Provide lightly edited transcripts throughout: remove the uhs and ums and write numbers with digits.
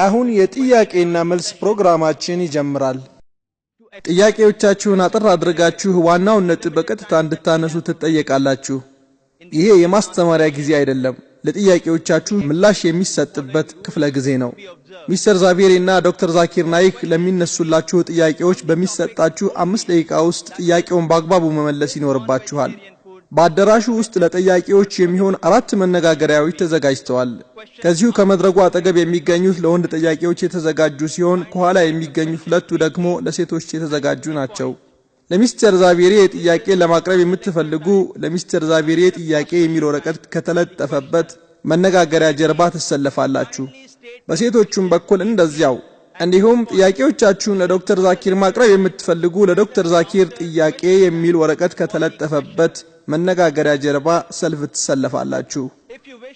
አሁን የጥያቄና መልስ ፕሮግራማችን ይጀምራል። ጥያቄዎቻችሁን አጥር አድርጋችሁ ዋናውን ነጥብ በቀጥታ እንድታነሱ ትጠየቃላችሁ። ይሄ የማስተማሪያ ጊዜ አይደለም፣ ለጥያቄዎቻችሁ ምላሽ የሚሰጥበት ክፍለ ጊዜ ነው። ሚስተር ዛቬሪ እና ዶክተር ዛኪር ናይክ ለሚነሱላችሁ ጥያቄዎች በሚሰጣችሁ 5 ደቂቃ ውስጥ ጥያቄውን በአግባቡ መመለስ ይኖርባችኋል። በአዳራሹ ውስጥ ለጥያቄዎች የሚሆን 4 መነጋገሪያዎች ተዘጋጅተዋል። ከዚሁ ከመድረኩ አጠገብ የሚገኙት ለወንድ ጥያቄዎች የተዘጋጁ ሲሆን ከኋላ የሚገኙት 2 ደግሞ ለሴቶች የተዘጋጁ ናቸው። ለሚስተር ዛቬሪ ጥያቄ ለማቅረብ የምትፈልጉ ለሚስተር ዛቬሪ ጥያቄ የሚል ወረቀት ከተለጠፈበት መነጋገሪያ ጀርባ ተሰለፋላችሁ። በሴቶቹም በኩል እንደዚያው። እንዲሁም ጥያቄዎቻችሁን ለዶክተር ዛኪር ማቅረብ የምትፈልጉ ለዶክተር ዛኪር ጥያቄ የሚል ወረቀት ከተለጠፈበት መነጋገሪያ ጀርባ ሰልፍ ተሰለፋላችሁ።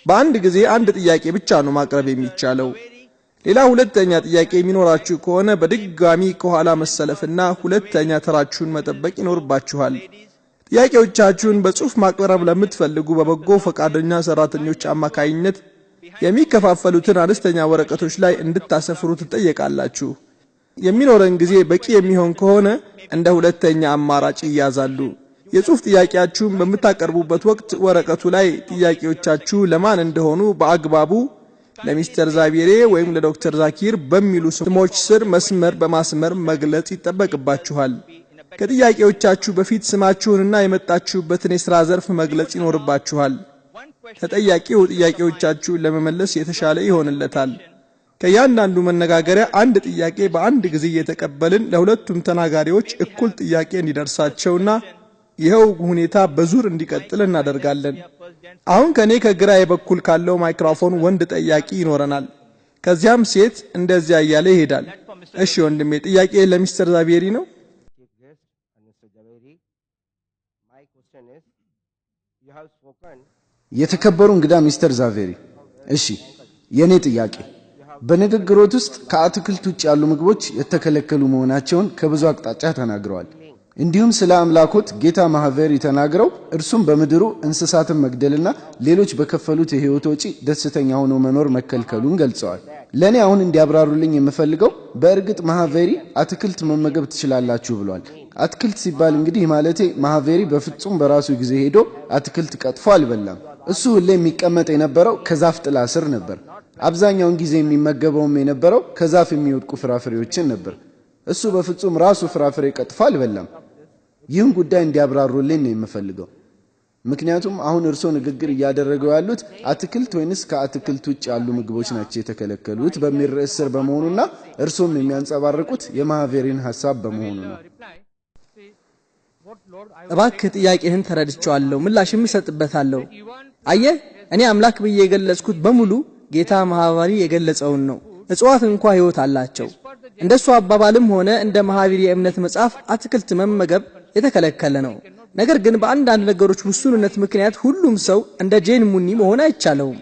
በአንድ ጊዜ አንድ ጥያቄ ብቻ ነው ማቅረብ የሚቻለው። ሌላ ሁለተኛ ጥያቄ የሚኖራችሁ ከሆነ በድጋሚ ከኋላ መሰለፍና ሁለተኛ ተራችሁን መጠበቅ ይኖርባችኋል። ጥያቄዎቻችሁን በጽሁፍ ማቅረብ ለምትፈልጉ በበጎ ፈቃደኛ ሰራተኞች አማካይነት የሚከፋፈሉትን አነስተኛ ወረቀቶች ላይ እንድታሰፍሩ ትጠየቃላችሁ። የሚኖረን ጊዜ በቂ የሚሆን ከሆነ እንደ ሁለተኛ አማራጭ ይያዛሉ። የጽሁፍ ጥያቄያችሁን በምታቀርቡበት ወቅት ወረቀቱ ላይ ጥያቄዎቻችሁ ለማን እንደሆኑ በአግባቡ ለሚስተር ዛቬሪ ወይም ለዶክተር ዛኪር በሚሉ ስሞች ስር መስመር በማስመር መግለጽ ይጠበቅባችኋል። ከጥያቄዎቻችሁ በፊት ስማችሁንና የመጣችሁበትን የሥራ ዘርፍ መግለጽ ይኖርባችኋል። ተጠያቂው ጥያቄዎቻችሁን ለመመለስ የተሻለ ይሆንለታል። ከያንዳንዱ መነጋገሪያ አንድ ጥያቄ በአንድ ጊዜ እየተቀበልን ለሁለቱም ተናጋሪዎች እኩል ጥያቄ እንዲደርሳቸውና ይሄው ሁኔታ በዙር እንዲቀጥል እናደርጋለን። አሁን ከኔ ከግራ በኩል ካለው ማይክሮፎን ወንድ ጠያቂ ይኖረናል። ከዚያም ሴት እንደዚያ እያለ ይሄዳል። እሺ ወንድሜ ጥያቄ ለሚስተር ዛቬሪ ነው? የተከበሩ እንግዳ ሚስተር ዛቬሪ፣ እሺ የኔ ጥያቄ በንግግሮት ውስጥ ከአትክልት ውጭ ያሉ ምግቦች የተከለከሉ መሆናቸውን ከብዙ አቅጣጫ ተናግረዋል። እንዲሁም ስለ አምላኮት ጌታ ማህቨሪ ተናግረው እርሱም በምድሩ እንስሳትን መግደልና ሌሎች በከፈሉት የህይወት ወጪ ደስተኛ ሆኖ መኖር መከልከሉን ገልጸዋል። ለኔ አሁን እንዲያብራሩልኝ የምፈልገው በእርግጥ ማህቨሪ አትክልት መመገብ ትችላላችሁ ብሏል። አትክልት ሲባል እንግዲህ ማለቴ ማህቨሪ በፍጹም በራሱ ጊዜ ሄዶ አትክልት ቀጥፎ አልበላም። እሱ ሁሌ የሚቀመጥ የነበረው ከዛፍ ጥላ ስር ነበር። አብዛኛውን ጊዜ የሚመገበውም የነበረው ከዛፍ የሚወድቁ ፍራፍሬዎችን ነበር። እሱ በፍጹም ራሱ ፍራፍሬ ቀጥፎ አልበላም። ይህን ጉዳይ እንዲያብራሩልኝ ነው የምፈልገው። ምክንያቱም አሁን እርሶ ንግግር እያደረገው ያሉት አትክልት ወይንስ ከአትክልት ውጭ ያሉ ምግቦች ናቸው የተከለከሉት በሚል ርዕስ ስር በመሆኑና እርሶም የሚያንጸባርቁት የማህቨሪን ሐሳብ በመሆኑ ነው። እባክህ ጥያቄህን ተረድቻለሁ፣ ምላሽም እሰጥበታለሁ። አየህ እኔ አምላክ ብዬ የገለጽኩት በሙሉ ጌታ ማህቨሪ የገለጸውን ነው። እጽዋት እንኳን ህይወት አላቸው። እንደሱ አባባልም ሆነ እንደ ማህቨሪ የእምነት መጽሐፍ አትክልት መመገብ የተከለከለ ነው። ነገር ግን በአንዳንድ ነገሮች ውሱንነት ምክንያት ሁሉም ሰው እንደ ጄን ሙኒ መሆን አይቻለውም።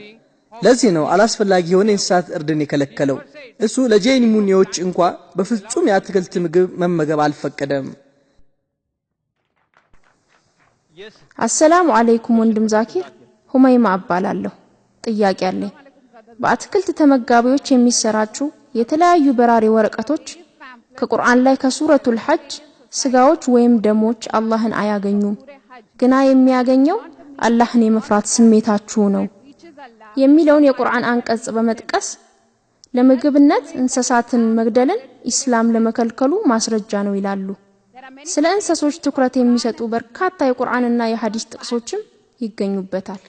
ለዚህ ነው አላስፈላጊ የሆነ እንስሳት እርድን የከለከለው። እሱ ለጄን ሙኒዎች እንኳን በፍጹም የአትክልት ምግብ መመገብ አልፈቀደም። አሰላሙ አለይኩም ወንድም ዛኪር፣ ሁመይማ እባላለሁ። ጥያቄ አለኝ። በአትክልት ተመጋቢዎች የሚሰራጩ የተለያዩ በራሪ ወረቀቶች ከቁርአን ላይ ከሱረቱል ሐጅ ስጋዎች ወይም ደሞች አላህን አያገኙም፣ ግና የሚያገኘው አላህን የመፍራት ስሜታችሁ ነው የሚለውን የቁርአን አንቀጽ በመጥቀስ ለምግብነት እንስሳትን መግደልን ኢስላም ለመከልከሉ ማስረጃ ነው ይላሉ። ስለ እንስሶች ትኩረት የሚሰጡ በርካታ የቁርአንና የሐዲስ ጥቅሶችም ይገኙበታል።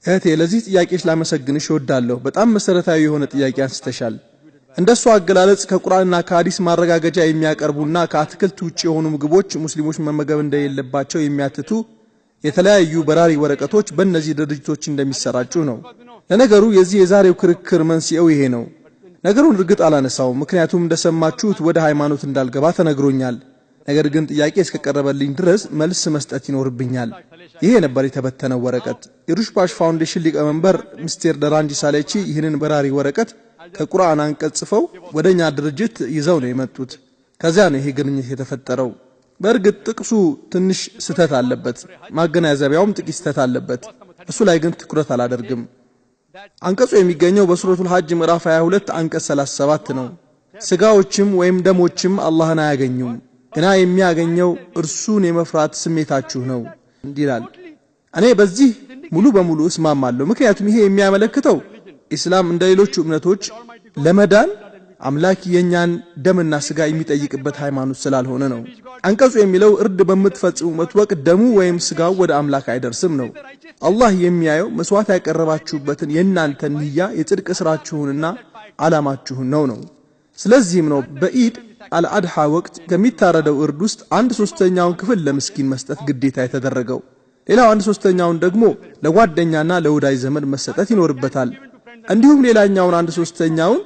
እህቴ ለዚህ ጥያቄሽ ላመሰግንሽ እወዳለሁ። በጣም መሰረታዊ የሆነ ጥያቄ አንስተሻል። እንደሱ አገላለጽ ከቁርአንና ከሐዲስ ማረጋገጫ የሚያቀርቡና ከአትክልት ውጪ የሆኑ ምግቦች ሙስሊሞች መመገብ እንደሌለባቸው የሚያትቱ የተለያዩ በራሪ ወረቀቶች በእነዚህ ድርጅቶች እንደሚሰራጩ ነው። ለነገሩ የዚህ የዛሬው ክርክር መንስኤው ይሄ ነው። ነገሩን እርግጥ አላነሳው፣ ምክንያቱም እንደሰማችሁት ወደ ሃይማኖት እንዳልገባ ተነግሮኛል። ነገር ግን ጥያቄ እስከቀረበልኝ ድረስ መልስ መስጠት ይኖርብኛል። ይሄ ነበር የተበተነው ወረቀት። የሩሽባሽ ፋውንዴሽን ሊቀመንበር ሚስተር ደራንጂ ሳሌቺ ይህንን በራሪ ወረቀት ከቁርአን አንቀጽ ጽፈው ወደኛ ድርጅት ይዘው ነው የመጡት። ከዚያ ነው ይሄ ግንኙነት የተፈጠረው። በእርግጥ ጥቅሱ ትንሽ ስተት አለበት፣ ማገናዘቢያውም ጥቂት ስተት አለበት። እሱ ላይ ግን ትኩረት አላደርግም። አንቀጹ የሚገኘው በሱረቱል ሐጅ ምዕራፍ 22 አንቀጽ 37 ነው። ስጋዎችም ወይም ደሞችም አላህን አያገኙም፣ ግና የሚያገኘው እርሱን የመፍራት ስሜታችሁ ነው ይላል። እኔ በዚህ ሙሉ በሙሉ እስማማለሁ። ምክንያቱም ይሄ የሚያመለክተው ኢስላም እንደ ሌሎች እምነቶች ለመዳን አምላክ የኛን ደምና ስጋ የሚጠይቅበት ሃይማኖት ስላልሆነ ነው። አንቀጹ የሚለው እርድ በምትፈጽሙበት ወቅት ደሙ ወይም ስጋው ወደ አምላክ አይደርስም ነው። አላህ የሚያየው መስዋዕት ያቀረባችሁበትን የእናንተን ንያ የጽድቅ ስራችሁንና ዓላማችሁን ነው። ስለዚህም ነው በኢድ አልአድሃ ወቅት ከሚታረደው እርድ ውስጥ 1/3ኛውን ክፍል ለምስኪን መስጠት ግዴታ የተደረገው። ሌላው 1/3ኛውን ደግሞ ለጓደኛና ለወዳጅ ዘመድ መሰጠት ይኖርበታል። እንዲሁም ሌላኛውን 1/3ኛውን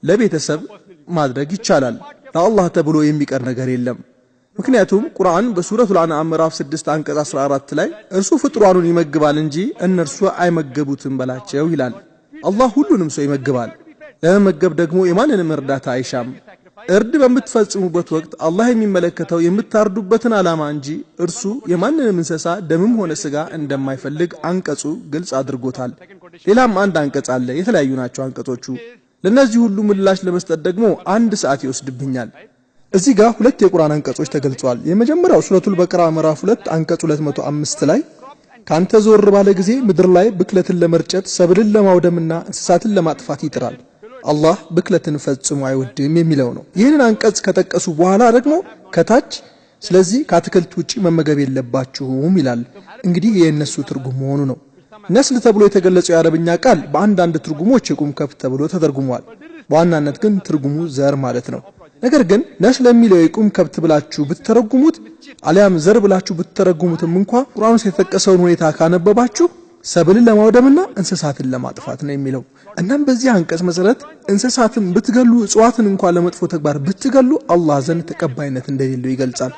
ለቤተሰብ ማድረግ ይቻላል። ለአላህ ተብሎ የሚቀር ነገር የለም። ምክንያቱም ቁርአን በሱረቱል አንዓም ምዕራፍ 6 አንቀጽ 14 ላይ እርሱ ፍጥሯኑን ይመግባል እንጂ እነርሱ አይመገቡትም በላቸው ይላል። አላህ ሁሉንም ሰው ይመግባል። ለመመገብ ደግሞ የማንንም እርዳታ አይሻም። እርድ በምትፈጽሙበት ወቅት አላህ የሚመለከተው የምታርዱበትን ዓላማ እንጂ እርሱ የማንንም እንስሳ ደምም ሆነ ስጋ እንደማይፈልግ አንቀጹ ግልጽ አድርጎታል። ሌላም አንድ አንቀጽ አለ። የተለያዩ ናቸው አንቀጾቹ። ለነዚህ ሁሉ ምላሽ ለመስጠት ደግሞ 1 ሰዓት ይወስድብኛል። እዚህ ጋር 2 የቁርአን አንቀጾች ተገልጸዋል። የመጀመሪያው ሱረቱል በቀራ ምዕራፍ 2 አንቀጽ 205 ላይ ካንተ ዞር ባለ ጊዜ ምድር ላይ ብክለትን ለመርጨት ሰብልን ለማውደምና እንስሳትን ለማጥፋት ይጥራል፣ አላህ ብክለትን ፈጽሞ አይወድም የሚለው ነው። ይህንን አንቀጽ ከጠቀሱ በኋላ ደግሞ ከታች ስለዚህ ከአትክልት ውጪ መመገብ የለባችሁም ይላል። እንግዲህ የነሱ ትርጉም መሆኑ ነው። ነስል ተብሎ የተገለጸው የአረብኛ ቃል በአንዳንድ ትርጉሞች የቁም ከብት ተብሎ ተተርጉሟል። በዋናነት ግን ትርጉሙ ዘር ማለት ነው። ነገር ግን ነስል የሚለው የቁም ከብት ብላችሁ ብትተረጉሙት አሊያም ዘር ብላችሁ ብትተረጉሙትም እንኳን ቁርአኑ የተጠቀሰውን ሁኔታ ካነበባችሁ ሰብልን ለማውደምና እንስሳትን ለማጥፋት ነው የሚለው። እናም በዚህ አንቀጽ መሰረት እንስሳትን ብትገሉ እጽዋትን እንኳን ለመጥፎ ተግባር ብትገሉ አላህ ዘንድ ተቀባይነት እንደሌለው ይገልጻል።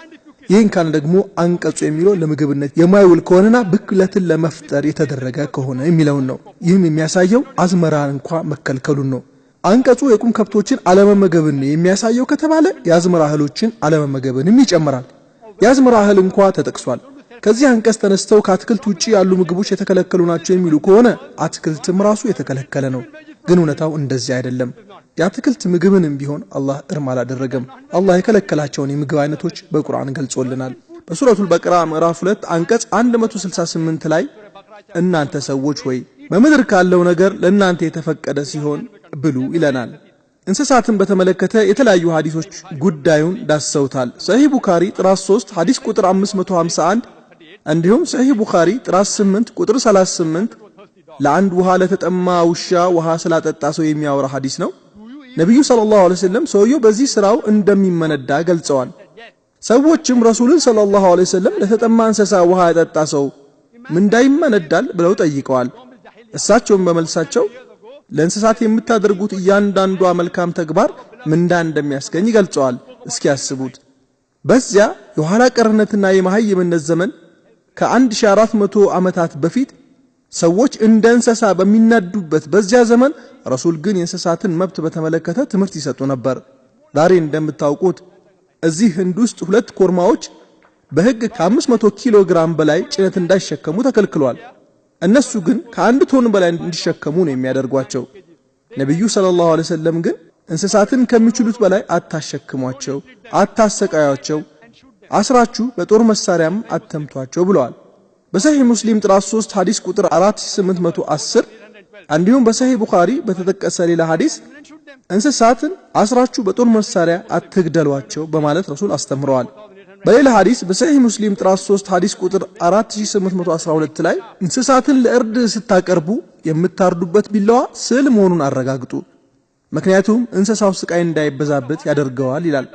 ይህን ካለ ደግሞ አንቀጹ የሚለው ለምግብነት የማይውል ከሆነና ብክለትን ለመፍጠር የተደረገ ከሆነ የሚለውን ነው። ይህም የሚያሳየው አዝመራን እንኳን መከልከሉን ነው። አንቀጹ የቁም ከብቶችን አለመመገብን የሚያሳየው ከተባለ የአዝመራ እህሎችን አለመመገብንም ይጨምራል። የአዝመራ እህል እንኳን ተጠቅሷል። ከዚህ አንቀጽ ተነስተው ከአትክልት ውጪ ያሉ ምግቦች የተከለከሉ ናቸው የሚሉ ከሆነ አትክልትም ራሱ የተከለከለ ነው። ግን እውነታው እንደዚህ አይደለም። የአትክልት ምግብንም ቢሆን አላህ እርም አላደረገም። አላህ የከለከላቸውን የምግብ አይነቶች በቁርአን ገልጾልናል። በሱረቱል በቀራ ምዕራፍ 2 አንቀጽ 168 ላይ እናንተ ሰዎች ሆይ በምድር ካለው ነገር ለእናንተ የተፈቀደ ሲሆን ብሉ ይለናል። እንስሳትን በተመለከተ የተለያዩ ሐዲሶች ጉዳዩን ዳሰውታል። ሰሂህ ቡኻሪ ጥራት 3 ሐዲስ ቁጥር 551 እንዲሁም ሰሂህ ቡኻሪ ጥራት 8 ቁጥር 38 ለአንድ ውሃ ለተጠማ ውሻ ውሃ ስላጠጣ ሰው የሚያወራ ሐዲስ ነው። ነብዩ ሰለላሁ ዐለይሂ ወሰለም ሰውየው በዚህ ስራው እንደሚመነዳ ገልጸዋል። ሰዎችም ረሱልን ሰለላሁ ዐለይሂ ወሰለም ለተጠማ እንስሳ ውሃ ያጠጣ ሰው ምንዳ ይመነዳል ብለው ጠይቀዋል። እሳቸውም በመልሳቸው ለእንስሳት የምታደርጉት እያንዳንዷ መልካም ተግባር ምንዳ እንደሚያስገኝ ገልጸዋል። እስኪ ያስቡት። በዚያ የኋላ ቀርነትና የመሃይምነት ዘመን ከ1400 ዓመታት በፊት ሰዎች እንደ እንስሳ በሚናዱበት በዚያ ዘመን ረሱል ግን የእንስሳትን መብት በተመለከተ ትምህርት ይሰጡ ነበር። ዛሬ እንደምታውቁት እዚህ ህንድ ውስጥ 2 ኮርማዎች በህግ ከ500 ኪሎ ግራም በላይ ጭነት እንዳይሸከሙ ተከልክሏል። እነሱ ግን ከ1 ቶን በላይ እንዲሸከሙ ነው የሚያደርጓቸው። ነብዩ ሰለላሁ ዐለይሂ ወሰለም ግን እንስሳትን ከሚችሉት በላይ አታሸክሟቸው፣ አታሰቃያቸው፣ አስራችሁ በጦር መሳሪያም አተምቷቸው ብለዋል። በሰሂህ ሙስሊም ጥራት 3 ሐዲስ ቁጥር 4810 እንዲሁም በሰሂህ ቡኻሪ በተጠቀሰ ሌላ ሐዲስ እንስሳትን አስራችሁ በጦር መሳሪያ አትግደሏቸው በማለት ረሱል አስተምረዋል። በሌላ ሐዲስ በሰሂህ ሙስሊም ጥራት 3 ሐዲስ ቁጥር 4812 ላይ እንስሳትን ለእርድ ስታቀርቡ የምታርዱበት ቢላዋ ስዕል መሆኑን አረጋግጡ፣ ምክንያቱም እንስሳው ስቃይ እንዳይበዛበት ያደርገዋል ይላል።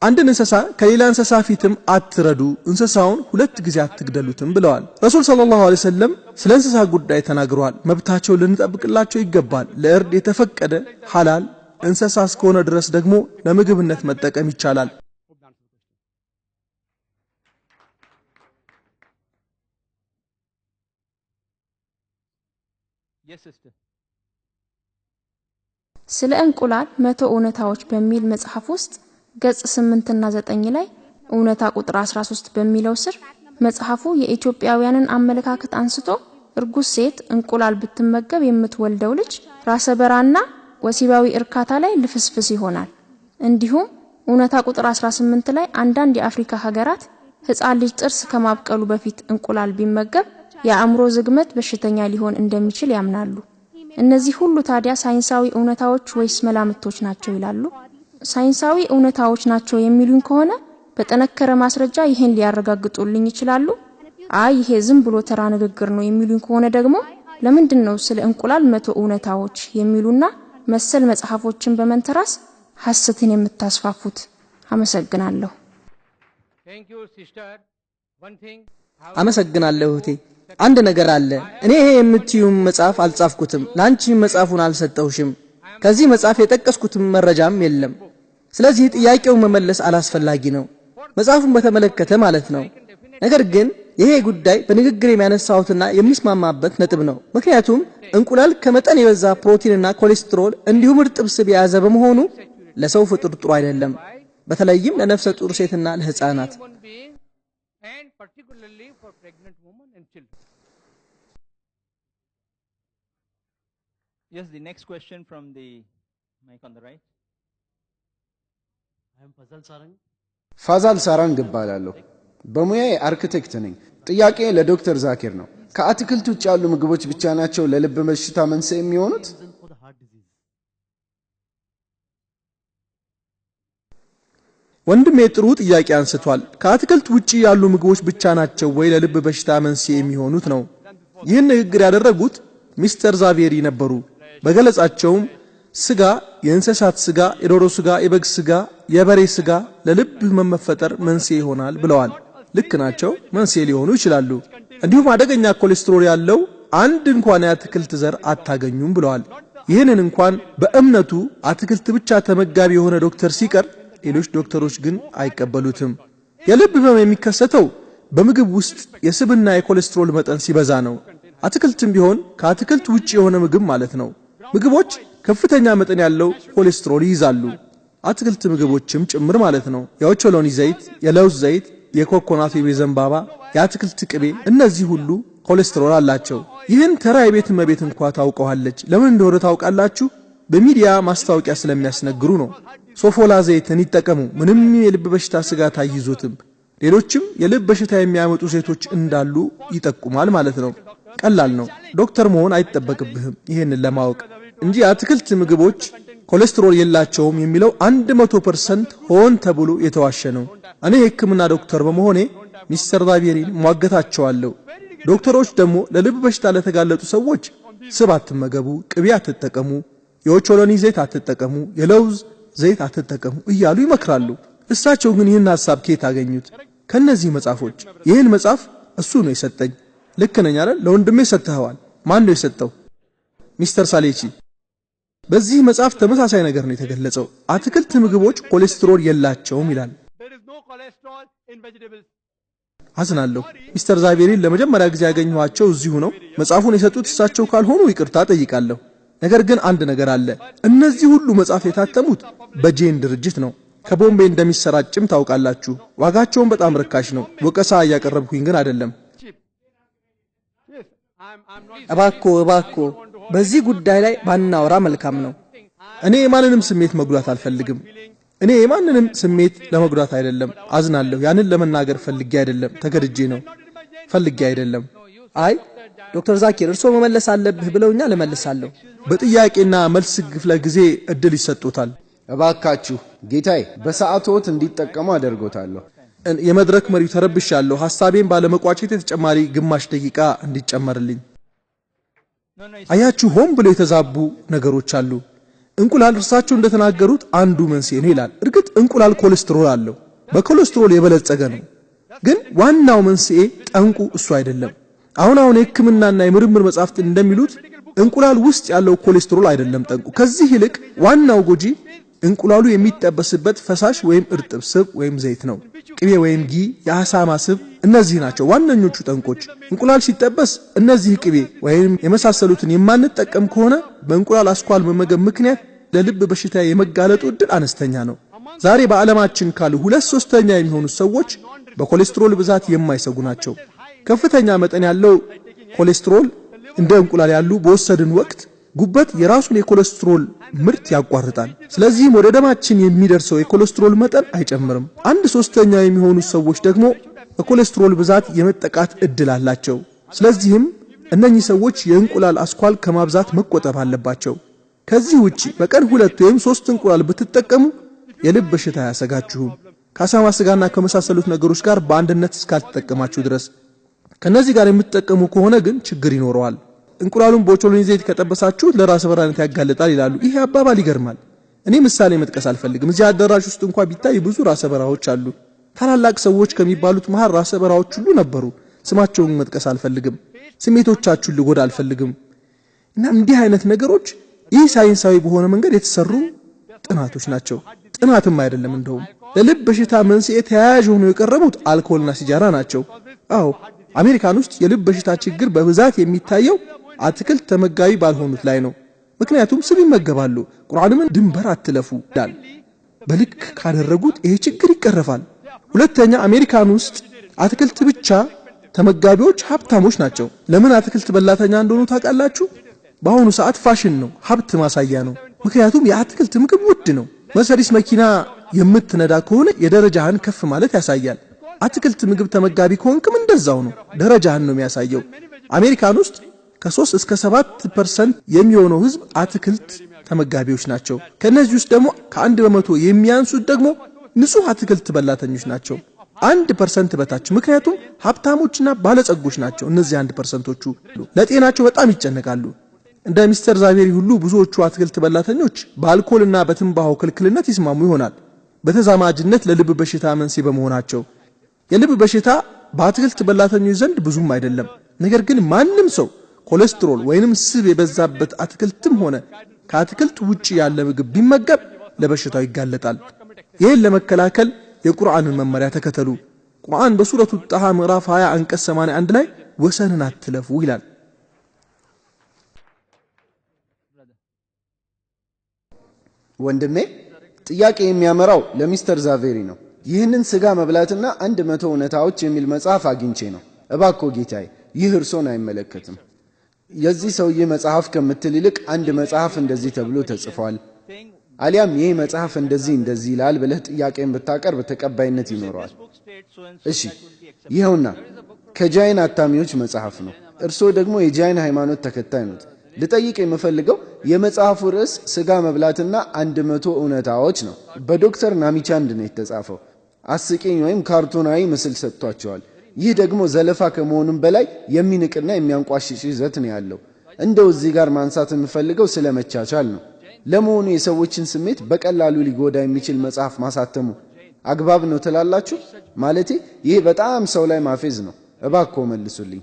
አንድን እንስሳ ከሌላ እንስሳ ፊትም አትረዱ፣ እንስሳውን 2 ጊዜ አትግደሉትም ብለዋል። ረሱል ሰለላሁ ዐለይሂ ወሰለም ስለ እንስሳ ጉዳይ ተናግረዋል። መብታቸው ልንጠብቅላቸው ይገባል። ለእርድ የተፈቀደ ሐላል እንስሳ እስከሆነ ድረስ ደግሞ ለምግብነት መጠቀም ይቻላል። ስለ እንቁላል 100 እውነታዎች በሚል መጽሐፍ ውስጥ ገጽ 8 እና 9 ላይ እውነታ ቁጥር 13 በሚለው ስር መጽሐፉ የኢትዮጵያውያንን አመለካከት አንስቶ እርጉዝ ሴት እንቁላል ብትመገብ የምትወልደው ልጅ ራሰ በራና ወሲባዊ እርካታ ላይ ልፍስፍስ ይሆናል። እንዲሁም እውነታ ቁጥር 18 ላይ አንዳንድ የአፍሪካ ሀገራት ህፃን ልጅ ጥርስ ከማብቀሉ በፊት እንቁላል ቢመገብ የአእምሮ ዝግመት በሽተኛ ሊሆን እንደሚችል ያምናሉ። እነዚህ ሁሉ ታዲያ ሳይንሳዊ እውነታዎች ወይስ መላምቶች ናቸው ይላሉ? ሳይንሳዊ እውነታዎች ናቸው የሚሉን ከሆነ በተነከረ ማስረጃ ይሄን ሊያረጋግጡልኝ ይችላሉ? አይ ይሄ ዝም ብሎ ተራ ንግግር ነው የሚሉን ከሆነ ደግሞ ለምንድነው ስለ እንቁላል 100 እውነታዎች የሚሉና መሰል መጽሐፎችን በመንተራስ ሐሰትን የምታስፋፉት? አመሰግናለሁ። አመሰግናለሁ እህቴ። አንድ ነገር አለ። እኔ ይሄ የምትዩም መጽሐፍ አልጻፍኩትም፣ ላንቺ መጽሐፉን አልሰጠውሽም። ከዚህ መጽሐፍ የጠቀስኩትም መረጃም የለም። ስለዚህ ጥያቄው መመለስ አላስፈላጊ ነው፣ መጽሐፉን በተመለከተ ማለት ነው። ነገር ግን ይሄ ጉዳይ በንግግር የሚያነሳውትና የሚስማማበት ነጥብ ነው። ምክንያቱም እንቁላል ከመጠን የበዛ ፕሮቲንና ኮሌስትሮል እንዲሁም እርጥብ ስብ የያዘ በመሆኑ ለሰው ፍጡር ጥሩ አይደለም፣ በተለይም ለነፍሰ ጡር ሴትና ለህፃናት። Yes, the next question from the mic on the right. I am Fazal Sarang. ፋዛል ሳራንግ እባላለሁ። በሙያዬ አርክቴክት ነኝ። ጥያቄ ለዶክተር ዛኪር ነው። ከአትክልት ውጭ ያሉ ምግቦች ብቻ ናቸው ለልብ በሽታ መንስኤ የሚሆኑት? ወንድሜ ጥሩ ጥያቄ አንስቷል። ከአትክልት ውጪ ያሉ ምግቦች ብቻ ናቸው ወይ ለልብ በሽታ መንስኤ የሚሆኑት ነው። ይህን ንግግር ያደረጉት ሚስተር ዛቬሪ ነበሩ። በገለጻቸውም ስጋ፣ የእንስሳት ስጋ፣ የዶሮ ስጋ፣ የበግ ስጋ፣ የበሬ ስጋ ለልብ ህመም መፈጠር መንስኤ ይሆናል ብለዋል። ልክ ናቸው፣ መንስኤ ሊሆኑ ይችላሉ። እንዲሁም አደገኛ ኮሌስትሮል ያለው አንድ እንኳን የአትክልት ዘር አታገኙም ብለዋል። ይህንን እንኳን በእምነቱ አትክልት ብቻ ተመጋቢ የሆነ ዶክተር ሲቀር ሌሎች ዶክተሮች ግን አይቀበሉትም። የልብ ህመም የሚከሰተው በምግብ ውስጥ የስብና የኮሌስትሮል መጠን ሲበዛ ነው። አትክልትም ቢሆን ከአትክልት ውጪ የሆነ ምግብ ማለት ነው። ምግቦች ከፍተኛ መጠን ያለው ኮሌስትሮል ይይዛሉ። አትክልት ምግቦችም ጭምር ማለት ነው። የኦቾሎኒ ዘይት፣ የለውዝ ዘይት፣ የኮኮናት ወይም የዘንባባ፣ የአትክልት ቅቤ፣ እነዚህ ሁሉ ኮሌስትሮል አላቸው። ይህን ተራ የቤት እመቤት እንኳን ታውቀዋለች። ለምን እንደሆነ ታውቃላችሁ? በሚዲያ ማስታወቂያ ስለሚያስነግሩ ነው። ሶፎላ ዘይትን ይጠቀሙ፣ ምንም የልብ በሽታ ስጋት አይይዙትም። ሌሎችም የልብ በሽታ የሚያመጡ ሴቶች እንዳሉ ይጠቁማል ማለት ነው። ቀላል ነው። ዶክተር መሆን አይጠበቅብህም ይሄንን ለማወቅ እንጂ አትክልት ምግቦች ኮሌስትሮል የላቸውም የሚለው 100% ሆን ተብሎ የተዋሸ ነው። እኔ የሕክምና ዶክተር በመሆኔ ሚስተር ዛቬሪን ሟገታቸዋለሁ። ዶክተሮች ደግሞ ለልብ በሽታ ለተጋለጡ ሰዎች ስብ አትመገቡ፣ ቅቤ አትጠቀሙ፣ የኦቾሎኒ ዘይት አትጠቀሙ፣ የለውዝ ዘይት አትጠቀሙ እያሉ ይመክራሉ። እሳቸው ግን ይህን ሐሳብ ከየት አገኙት? ከነዚህ መጽሐፎች። ይህን መጽሐፍ እሱ ነው የሰጠኝ። ልክ ነኝ አይደል? ለወንድሜ ሰጥተዋል። ማን ነው የሰጠው? ሚስተር ሳሌቺ። በዚህ መጽሐፍ ተመሳሳይ ነገር ነው የተገለጸው። አትክልት ምግቦች ኮሌስትሮል የላቸውም ይላል። አዝናለሁ። ሚስተር ዛቬሪን ለመጀመሪያ ጊዜ ያገኘኋቸው እዚሁ ነው። መጽሐፉን የሰጡት እሳቸው ካልሆኑ ይቅርታ ጠይቃለሁ። ነገር ግን አንድ ነገር አለ። እነዚህ ሁሉ መጽሐፍ የታተሙት በጄን ድርጅት ነው። ከቦምቤ እንደሚሰራጭም ታውቃላችሁ። ዋጋቸውን በጣም ርካሽ ነው። ወቀሳ እያቀረብኩኝ ግን አይደለም። እባክዎ በዚህ ጉዳይ ላይ ባናወራ መልካም ነው። እኔ የማንንም ስሜት መጉዳት አልፈልግም። እኔ የማንንም ስሜት ለመጉዳት አይደለም። አዝናለሁ። ያንን ለመናገር ፈልጌ አይደለም፣ ተገድጄ ነው። ፈልጌ አይደለም። አይ ዶክተር ዛኪር እርሶ መመለስ አለብህ ብለውኛ ለመልሳለሁ። በጥያቄና መልስ ክፍለ ጊዜ እድል ይሰጡታል። እባካችሁ ጌታዬ በሰዓቶት እንዲጠቀሙ አደርጎታለሁ። የመድረክ መሪው ተረብሻለሁ። ሐሳቤን ባለመቋጨት ተጨማሪ ግማሽ ደቂቃ እንዲጨመርልኝ። አያችሁ፣ ሆን ብለው የተዛቡ ነገሮች አሉ። እንቁላል እርሳቸው እንደተናገሩት አንዱ መንስኤ ነው ይላል። እርግጥ እንቁላል ኮሌስትሮል አለው፣ በኮሌስትሮል የበለጸገ ነው። ግን ዋናው መንስኤ ጠንቁ እሱ አይደለም። አሁን የሕክምናና የምርምር መጻሕፍት እንደሚሉት እንቁላል ውስጥ ያለው ኮሌስትሮል አይደለም ጠንቁ። ከዚህ ይልቅ ዋናው ጎጂ እንቁላሉ የሚጠበስበት ፈሳሽ ወይም እርጥብ ስብ ወይም ዘይት ነው። ቅቤ ወይም ጊ፣ የአሳማ ስብ፣ እነዚህ ናቸው ዋነኞቹ ጠንቆች። እንቁላል ሲጠበስ እነዚህ ቅቤ ወይም የመሳሰሉትን የማንጠቀም ከሆነ በእንቁላል አስኳል መመገብ ምክንያት ለልብ በሽታ የመጋለጡ ዕድል አነስተኛ ነው። ዛሬ በዓለማችን ካሉ 2/3 የሚሆኑ ሰዎች በኮሌስትሮል ብዛት የማይሰጉ ናቸው። ከፍተኛ መጠን ያለው ኮሌስትሮል እንደ እንቁላል ያሉ በወሰድን ወቅት ጉበት የራሱን የኮሌስትሮል ምርት ያቋርጣል። ስለዚህም ወደ ደማችን የሚደርሰው የኮሌስትሮል መጠን አይጨምርም። 1/3 የሚሆኑ ሰዎች ደግሞ በኮሌስትሮል ብዛት የመጠቃት እድል አላቸው። ስለዚህም እነኚህ ሰዎች የእንቁላል አስኳል ከማብዛት መቆጠብ አለባቸው። ከዚህ ውጪ በቀን 2 ወይም 3 እንቁላል ብትጠቀሙ የልብ በሽታ ያሰጋችሁም። ከአሳማ ስጋና ከመሳሰሉት ነገሮች ጋር በአንድነት እስካልተጠቀማችሁ ድረስ። ከነዚህ ጋር የምትጠቀሙ ከሆነ ግን ችግር ይኖረዋል። እንቁላሉን በኦቾሎኒ ዘይት ከጠበሳችሁ ለራስ በራነት ያጋልጣል ይላሉ። ይሄ አባባል ይገርማል። እኔ ምሳሌ መጥቀስ አልፈልግም። እዚህ አዳራሽ ውስጥ እንኳን ቢታይ ብዙ ራስ በራዎች አሉ። ታላላቅ ሰዎች ከሚባሉት መሃል ራስ በራዎች ሁሉ ነበሩ። ስማቸውን መጥቀስ አልፈልግም። ስሜቶቻችሁን ልጎዳ አልፈልግም። እና እንዲህ አይነት ነገሮች ይህ ሳይንሳዊ በሆነ መንገድ የተሰሩ ጥናቶች ናቸው። ጥናትም አይደለም እንደውም ለልብ በሽታ መንስኤ ተያያዥ ሆነው የቀረቡት አልኮልና ሲጃራ ናቸው። አዎ አሜሪካን ውስጥ የልብ በሽታ ችግር በብዛት የሚታየው አትክልት ተመጋቢ ባልሆኑት ላይ ነው። ምክንያቱም ስብ ይመገባሉ። ቁርአንም ድንበር አትለፉ ይላል። በልክ ካደረጉት ይሄ ችግር ይቀረፋል። ሁለተኛ አሜሪካን ውስጥ አትክልት ብቻ ተመጋቢዎች ሀብታሞች ናቸው። ለምን አትክልት በላተኛ እንደሆኑ ታውቃላችሁ? በአሁኑ ሰዓት ፋሽን ነው፣ ሀብት ማሳያ ነው። ምክንያቱም የአትክልት ምግብ ውድ ነው። መርሴዲስ መኪና የምትነዳ ከሆነ የደረጃህን ከፍ ማለት ያሳያል። አትክልት ምግብ ተመጋቢ ከሆንክም እንደዛው ነው፣ ደረጃህን ነው የሚያሳየው። አሜሪካን ውስጥ ከ3 እስከ 7% የሚሆነው ህዝብ አትክልት ተመጋቢዎች ናቸው። ከነዚህ ውስጥ ደግሞ ከ1% የሚያንሱት ደግሞ ንጹህ አትክልት በላተኞች ናቸው። 1% በታች። ምክንያቱም ሀብታሞችና ባለጸጎች ናቸው። እነዚህ 1%ዎቹ ለጤናቸው በጣም ይጨነቃሉ። እንደ ሚስተር ዛቬሪ ሁሉ ብዙዎቹ አትክልት በላተኞች በአልኮልና በትንባሆ ክልክልነት ይስማሙ ይሆናል፣ በተዛማጅነት ለልብ በሽታ መንስኤ በመሆናቸው። የልብ በሽታ በአትክልት በላተኞች ዘንድ ብዙም አይደለም። ነገር ግን ማንም ሰው ኮሌስትሮል ወይንም ስብ የበዛበት አትክልትም ሆነ ከአትክልት ውጪ ያለ ምግብ ቢመገብ ለበሽታው ይጋለጣል። ይህን ለመከላከል የቁርአንን መመሪያ ተከተሉ። ቁርአን በሱረቱ ጣሃ ምዕራፍ 20 አንቀጽ 81 ላይ ወሰንን አትለፉ ይላል። ወንድሜ ጥያቄ የሚያመራው ለሚስተር ዛቬሪ ነው። ይህንን ስጋ መብላትና 100 እውነታዎች የሚል መጽሐፍ አግኝቼ ነው። እባክዎ ጌታዬ፣ ይህ እርሶን አይመለከትም። የዚህ ሰውዬ መጽሐፍ ከምትል ይልቅ አንድ መጽሐፍ እንደዚህ ተብሎ ተጽፏል፣ አሊያም ይህ መጽሐፍ እንደዚህ ይላል ብለህ ጥያቄን ብታቀርብ ተቀባይነት ይኖረዋል። እሺ ይኸውና ከጃይን አታሚዎች መጽሐፍ ነው። እርሶ ደግሞ የጃይን ሃይማኖት ተከታይ ነት። ልጠይቅ የምፈልገው የመጽሐፉ ርዕስ ስጋ መብላትና 100 እውነታዎች ነው። በዶክተር ናሚቻንድ ነው የተጻፈው። አስቂኝ ወይም ካርቱናዊ ምስል ሰጥቷቸዋል። ይህ ደግሞ ዘለፋ ከመሆኑም በላይ የሚንቅና የሚያንቋሽሽ ይዘት ነው ያለው። እንደው እዚህ ጋር ማንሳት የምፈልገው ስለመቻቻል ነው። ለመሆኑ የሰዎችን ስሜት በቀላሉ ሊጎዳ የሚችል መጽሐፍ ማሳተሙ አግባብ ነው ትላላችሁ? ማለቴ ይህ በጣም ሰው ላይ ማፌዝ ነው። እባክዎ መልሱልኝ።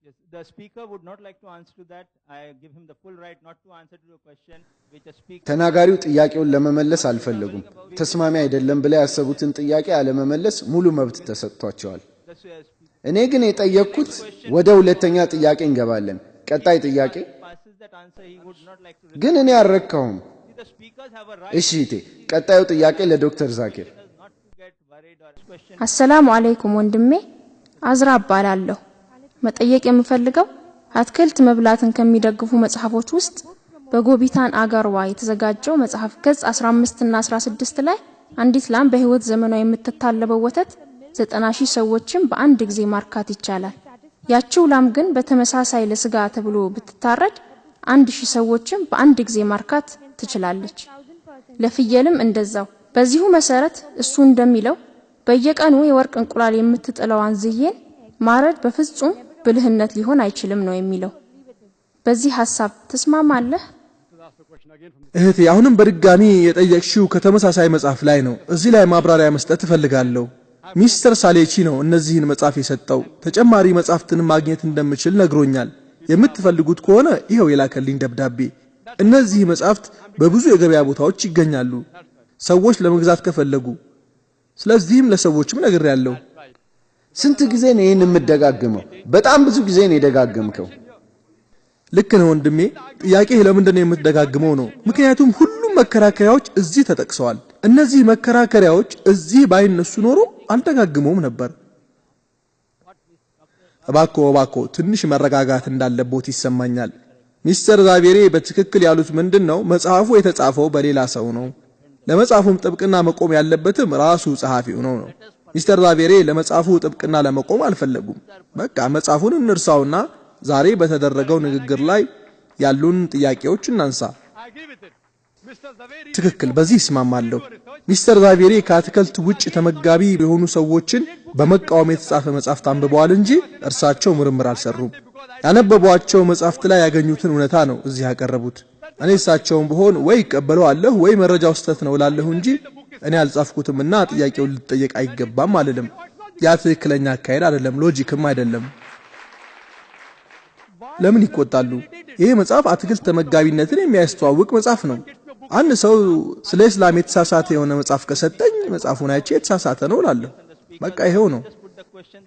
Yes, the speaker would not like to answer to that. I give him the full right not to answer to the question which a speaker. ተናጋሪው ጥያቄውን ለመመለስ አልፈለጉም። ተስማሚ አይደለም ብለው ያሰቡትን ጥያቄ አለመመለስ ሙሉ መብት ተሰጥቷቸዋል። እኔ ግን የጠየቅኩት ወደ ሁለተኛ ጥያቄ እንገባለን። ቀጣይ ጥያቄ ግን እኔ አልረካሁም። እሺ እቴ፣ ቀጣዩ ጥያቄ ለዶክተር ዛኪር። አሰላሙ አለይኩም ወንድሜ፣ አዝራ እባላለሁ። መጠየቅ የምፈልገው አትክልት መብላትን ከሚደግፉ መጽሐፎች ውስጥ በጎቢታን አጋርዋ የተዘጋጀው መጽሐፍ ገጽ 15 እና 16 ላይ አንዲት ላም በህይወት ዘመኗ የምትታለበው ወተት 90,000 ሰዎችን በአንድ ጊዜ ማርካት ይቻላል። ያቺው ላም ግን በተመሳሳይ ለስጋ ተብሎ ብትታረድ 1,000 ሰዎችን በአንድ ጊዜ ማርካት ትችላለች። ለፍየልም እንደዛው። በዚሁ መሰረት እሱ እንደሚለው በየቀኑ የወርቅ እንቁላል የምትጥለዋን ዝዬን ማረድ በፍጹም ብልህነት ሊሆን አይችልም ነው የሚለው። በዚህ ሐሳብ ተስማማለህ? እህቴ አሁንም በድጋሚ የጠየቅሽው ከተመሳሳይ መጽሐፍ ላይ ነው። እዚህ ላይ ማብራሪያ መስጠት እፈልጋለሁ። ሚስተር ሳሌቺ ነው እነዚህን መጽሐፍ የሰጠው። ተጨማሪ መጽሐፍትን ማግኘት እንደምችል ነግሮኛል። የምትፈልጉት ከሆነ ይሄው የላከልኝ ደብዳቤ። እነዚህ መጽሐፍት በብዙ የገበያ ቦታዎች ይገኛሉ ሰዎች ለመግዛት ከፈለጉ። ስለዚህም ለሰዎችም ነግሬያለሁ። ስንት ጊዜ ነው ይሄን የምደጋግመው? በጣም ብዙ ጊዜ ነው የደጋገምከው። ልክ ነው ወንድሜ። ጥያቄ ለምንድን ነው የምትደጋግመው ነው? ምክንያቱም ሁሉም መከራከሪያዎች እዚህ ተጠቅሰዋል። እነዚህ መከራከሪያዎች እዚህ ባይነሱ ኖሮ አልተጋግመውም ነበር። እባክዎ ትንሽ መረጋጋት እንዳለቦት ይሰማኛል። ሚስተር ዛቬሪ በትክክል ያሉት ምንድነው? መጽሐፉ የተጻፈው በሌላ ሰው ነው። ለመጽሐፉም ጥብቅና መቆም ያለበትም ራሱ ጸሐፊው ነው። ሚስተር ዛቬሪ ለመጽሐፉ ጥብቅና ለመቆም አልፈለጉም። በቃ መጽሐፉን እንርሳውና ዛሬ በተደረገው ንግግር ላይ ያሉን ጥያቄዎች እናንሳ። ትክክል፣ በዚህ እስማማለሁ። ሚስተር ዛቬሪ ከአትክልት ውጭ ተመጋቢ የሆኑ ሰዎችን በመቃወም የተጻፈ መጽሐፍ አንብበዋል እንጂ እርሳቸው ምርምር አልሰሩም። ያነበቧቸው መጽሐፍት ላይ ያገኙትን እውነታ ነው እዚህ ያቀረቡት። እኔ እሳቸውን ብሆን ወይ ይቀበለዋለሁ ወይ መረጃው ስተት ነው ላለሁ እንጂ እኔ አልጻፍኩትምና ጥያቄውን ልትጠየቅ አይገባም አልልም። ያ ትክክለኛ አካሄድ አይደለም፣ ሎጂክም አይደለም። ለምን ይቆጣሉ? ይሄ መጽሐፍ አትክልት ተመጋቢነትን የሚያስተዋውቅ መጽሐፍ ነው። አንድ ሰው ስለ እስላም የተሳሳተ የሆነ መጽሐፍ ከሰጠኝ መጽሐፉን አይቼ የተሳሳተ ነው እላለሁ። በቃ ይሄው ነው።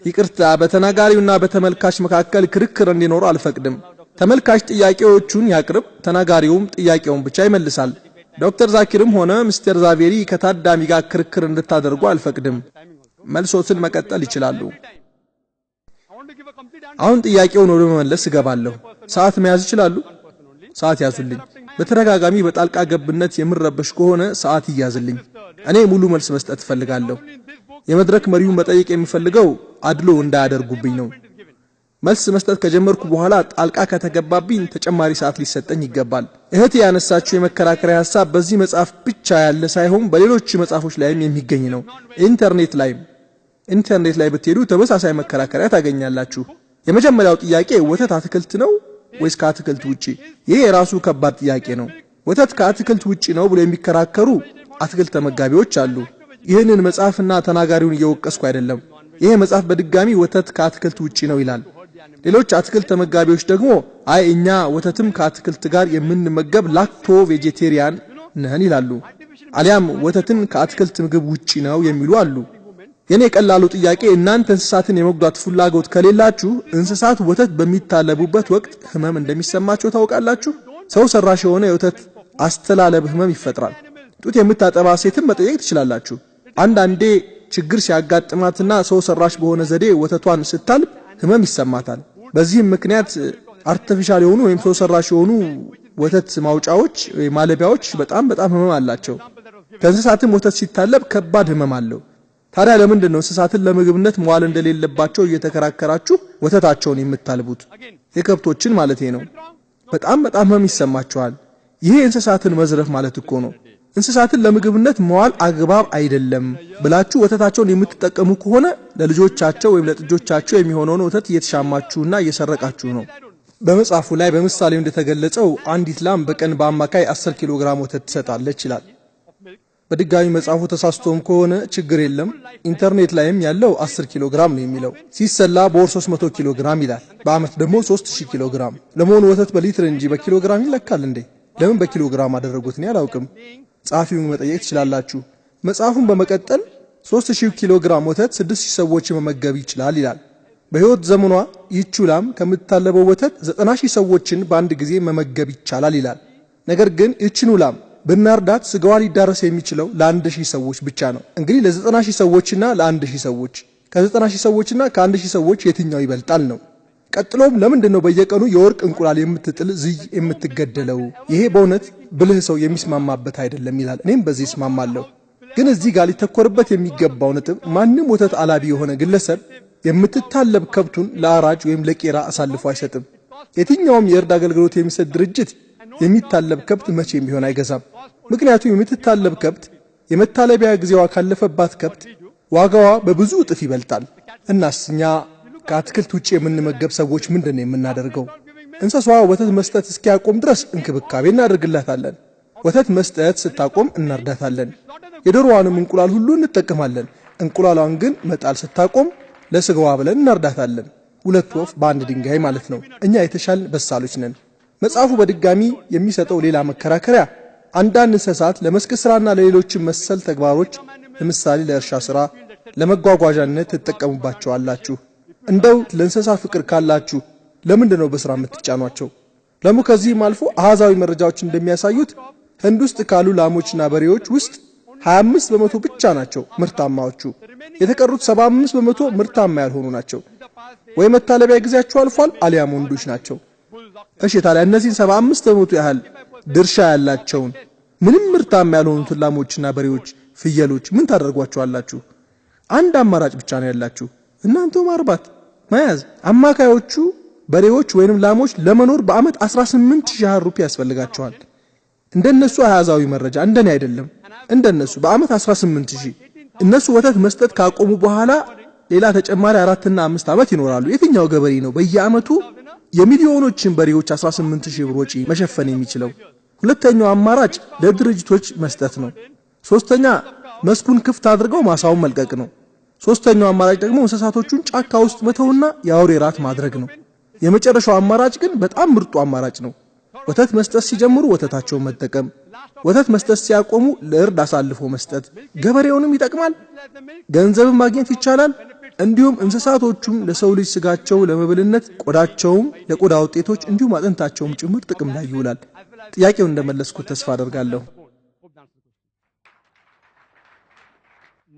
ይቅርታ፣ በተናጋሪውና በተመልካች መካከል ክርክር እንዲኖር አልፈቅድም። ተመልካች ጥያቄዎቹን ያቅርብ፣ ተናጋሪውም ጥያቄውን ብቻ ይመልሳል። ዶክተር ዛኪርም ሆነ ሚስተር ዛቬሪ ከታዳሚ ጋር ክርክር እንድታደርጉ አልፈቅድም። መልሶትን መቀጠል ይችላሉ። አሁን ጥያቄውን ወደ መመለስ እገባለሁ። ሰዓት መያዝ ይችላሉ? ሰዓት ያዙልኝ። በተደጋጋሚ በጣልቃ ገብነት የምረበሽ ከሆነ ሰዓት ይያዝልኝ። እኔ ሙሉ መልስ መስጠት እፈልጋለሁ። የመድረክ መሪውን መጠየቅ የሚፈልገው አድሎ እንዳያደርጉብኝ ነው። መልስ መስጠት ከጀመርኩ በኋላ ጣልቃ ከተገባብኝ ተጨማሪ ሰዓት ሊሰጠኝ ይገባል። እህቴ ያነሳችው የመከራከሪያ ሐሳብ በዚህ መጽሐፍ ብቻ ያለ ሳይሆን በሌሎች መጽሐፎች ላይም የሚገኝ ነው። ኢንተርኔት ላይ ብትሄዱ ተመሳሳይ መከራከሪያ ታገኛላችሁ። የመጀመሪያው ጥያቄ ወተት አትክልት ነው ወይስ ከአትክልት ውጪ? ይሄ የራሱ ከባድ ጥያቄ ነው። ወተት ከአትክልት ውጪ ነው ብሎ የሚከራከሩ አትክልት ተመጋቢዎች አሉ። ይህንን መጽሐፍና ተናጋሪውን እየወቀስኩ አይደለም። ይሄ መጽሐፍ በድጋሚ ወተት ከአትክልት ውጪ ነው ይላል። ሌሎች አትክልት ተመጋቢዎች ደግሞ አይ እኛ ወተትም ከአትክልት ጋር የምንመገብ ላክቶ ቬጀቴሪያን ነን ይላሉ። አሊያም ወተትን ከአትክልት ምግብ ውጪ ነው የሚሉ አሉ። የኔ ቀላሉ ጥያቄ እናንተ እንስሳትን የመጉዳት ፍላጎት ከሌላችሁ እንስሳት ወተት በሚታለቡበት ወቅት ህመም እንደሚሰማቸው ታውቃላችሁ? ሰው ሰራሽ የሆነ የወተት አስተላለብ ህመም ይፈጥራል። ጡት የምታጠባ ሴትም መጠየቅ ትችላላችሁ። አንዳንዴ ችግር ሲያጋጥማትና ሰው ሰራሽ በሆነ ዘዴ ወተቷን ስታልብ ህመም ይሰማታል። በዚህም ምክንያት አርቲፊሻል የሆኑ ወይም ሰው ሰራሽ የሆኑ ወተት ማውጫዎች ወይ ማለቢያዎች በጣም ህመም አላቸው። ከእንስሳትም ወተት ሲታለብ ከባድ ህመም አለው። ታዲያ ለምንድን ነው እንስሳትን ለምግብነት መዋል እንደሌለባቸው እየተከራከራችሁ ወተታቸውን የምታልቡት? የከብቶችን ማለቴ ነው። በጣም ህመም ይሰማቸዋል። ይሄ እንስሳትን መዝረፍ ማለት እኮ ነው። እንስሳትን ለምግብነት መዋል አግባብ አይደለም ብላችሁ ወተታቸውን የምትጠቀሙ ከሆነ ለልጆቻቸው ወይም ለጥጆቻቸው የሚሆነውን ወተት እየተሻማችሁና እየሰረቃችሁ ነው። በመጽሐፉ ላይ በምሳሌው እንደተገለጸው አንዲት ላም በቀን በአማካይ 10 ኪሎ ግራም ወተት ትሰጣለች ይላል። በድጋሚ መጽሐፉ ተሳስቶም ከሆነ ችግር የለም። ኢንተርኔት ላይም ያለው 10 ኪሎ ግራም ነው የሚለው። ሲሰላ በወር 300 ኪሎ ግራም ይላል። በአመት ደግሞ 3000 ኪሎ ግራም። ለመሆኑ ወተት በሊትር እንጂ በኪሎ ግራም ይለካል እንዴ? ለምን በኪሎ ግራም አደረጉት? እኔ አላውቅም። ጸሐፊውን መጠየቅ ትችላላችሁ። መጽሐፉን በመቀጠል 3000 ኪሎ ግራም ወተት 6000 ሰዎች መመገብ ይችላል ይላል። በህይወት ዘመኗ ይህች ላም ከምታለበው ወተት 90000 ሰዎችን በአንድ ጊዜ መመገብ ይቻላል ይላል። ነገር ግን ይህችን ላም ብናርዳት ስጋዋ ሊዳረስ የሚችለው ለ1000 ሰዎች ብቻ ነው። እንግዲህ ለ90000 ሰዎችና ለ1000 ሰዎች ከ90000 ሰዎችና ከ1000 ሰዎች የትኛው ይበልጣል ነው። ቀጥሎም ለምንድን ነው በየቀኑ የወርቅ እንቁላል የምትጥል ዝይ የምትገደለው? ይሄ በእውነት ብልህ ሰው የሚስማማበት አይደለም ይላል። እኔም በዚህ እስማማለሁ። ግን እዚህ ጋር ሊተኮርበት የሚገባው ነጥብ ማንም ወተት አላቢ የሆነ ግለሰብ የምትታለብ ከብቱን ለአራጅ ወይም ለቄራ አሳልፎ አይሰጥም። የትኛውም የእርድ አገልግሎት የሚሰጥ ድርጅት የሚታለብ ከብት መቼም ቢሆን አይገዛም። ምክንያቱም የምትታለብ ከብት የመታለቢያ ጊዜዋ ካለፈባት ከብት ዋጋዋ በብዙ እጥፍ ይበልጣል። እናስ እኛ ከአትክልት ውጪ የምንመገብ ሰዎች ምንድነው የምናደርገው? እንስሷ ወተት መስጠት እስኪያቆም ድረስ እንክብካቤ እናደርግላታለን። ወተት መስጠት ስታቆም እናርዳታለን። የዶሮዋንም እንቁላል ሁሉ እንጠቀማለን። እንቁላሏን ግን መጣል ስታቆም ለስጋዋ ብለን እናርዳታለን። ሁለት ወፍ በአንድ ድንጋይ ማለት ነው። እኛ የተሻልን በሳሎች ነን። መጽሐፉ በድጋሚ የሚሰጠው ሌላ መከራከሪያ አንዳንድ እንስሳት ለመስክ ስራና ለሌሎችም መሰል ተግባሮች ለምሳሌ ለእርሻ ስራ፣ ለመጓጓዣነት ትጠቀሙባቸዋላችሁ። እንደው ለእንስሳ ፍቅር ካላችሁ ለምንድን ነው በስራ የምትጫኗቸው? ለሙ ከዚህም አልፎ አሃዛዊ መረጃዎች እንደሚያሳዩት ህንድ ውስጥ ካሉ ላሞችና በሬዎች ውስጥ 25 በመቶ ብቻ ናቸው ምርታማዎቹ። የተቀሩት 75 በመቶ ምርታማ ያልሆኑ ናቸው። ወይ መታለቢያ ጊዜያቸው አልፏል አሊያም ወንዶች ናቸው። እሺ ታዲያ እነዚህን 75 በመቶ ያህል ድርሻ ያላቸውን ምንም ምርታማ ያልሆኑትን ላሞችና በሬዎች፣ ፍየሎች ምን ታደርጓቸዋላችሁ? አንድ አማራጭ ብቻ ነው ያላችሁ፣ እናንተው ማርባት መያዝ። አማካዮቹ በሬዎች ወይንም ላሞች ለመኖር በአመት 18000 ሩፒ ያስፈልጋቸዋል። እንደነሱ አሃዛዊ መረጃ እንደኔ አይደለም። እንደነሱ በአመት 18000። እነሱ ወተት መስጠት ካቆሙ በኋላ ሌላ ተጨማሪ 4 እና 5 አመት ይኖራሉ። የትኛው ገበሬ ነው በየአመቱ የሚሊዮኖችን በሬዎች 18000 ብር ወጪ መሸፈን የሚችለው? ሁለተኛው አማራጭ ለድርጅቶች መስጠት ነው። ሶስተኛ መስኩን ክፍት አድርገው ማሳውን መልቀቅ ነው። ሶስተኛው አማራጭ ደግሞ እንስሳቶቹን ጫካ ውስጥ መተውና የአውሬ ራት ማድረግ ነው። የመጨረሻው አማራጭ ግን በጣም ምርጡ አማራጭ ነው። ወተት መስጠት ሲጀምሩ ወተታቸውን መጠቀም፣ ወተት መስጠት ሲያቆሙ ለእርድ አሳልፎ መስጠት። ገበሬውንም ይጠቅማል፣ ገንዘብም ማግኘት ይቻላል። እንዲሁም እንስሳቶቹም ለሰው ልጅ ስጋቸው ለመብልነት፣ ቆዳቸውም ለቆዳ ውጤቶች እንዲሁም አጥንታቸውም ጭምር ጥቅም ላይ ይውላል። ጥያቄውን እንደመለስኩት ተስፋ አደርጋለሁ።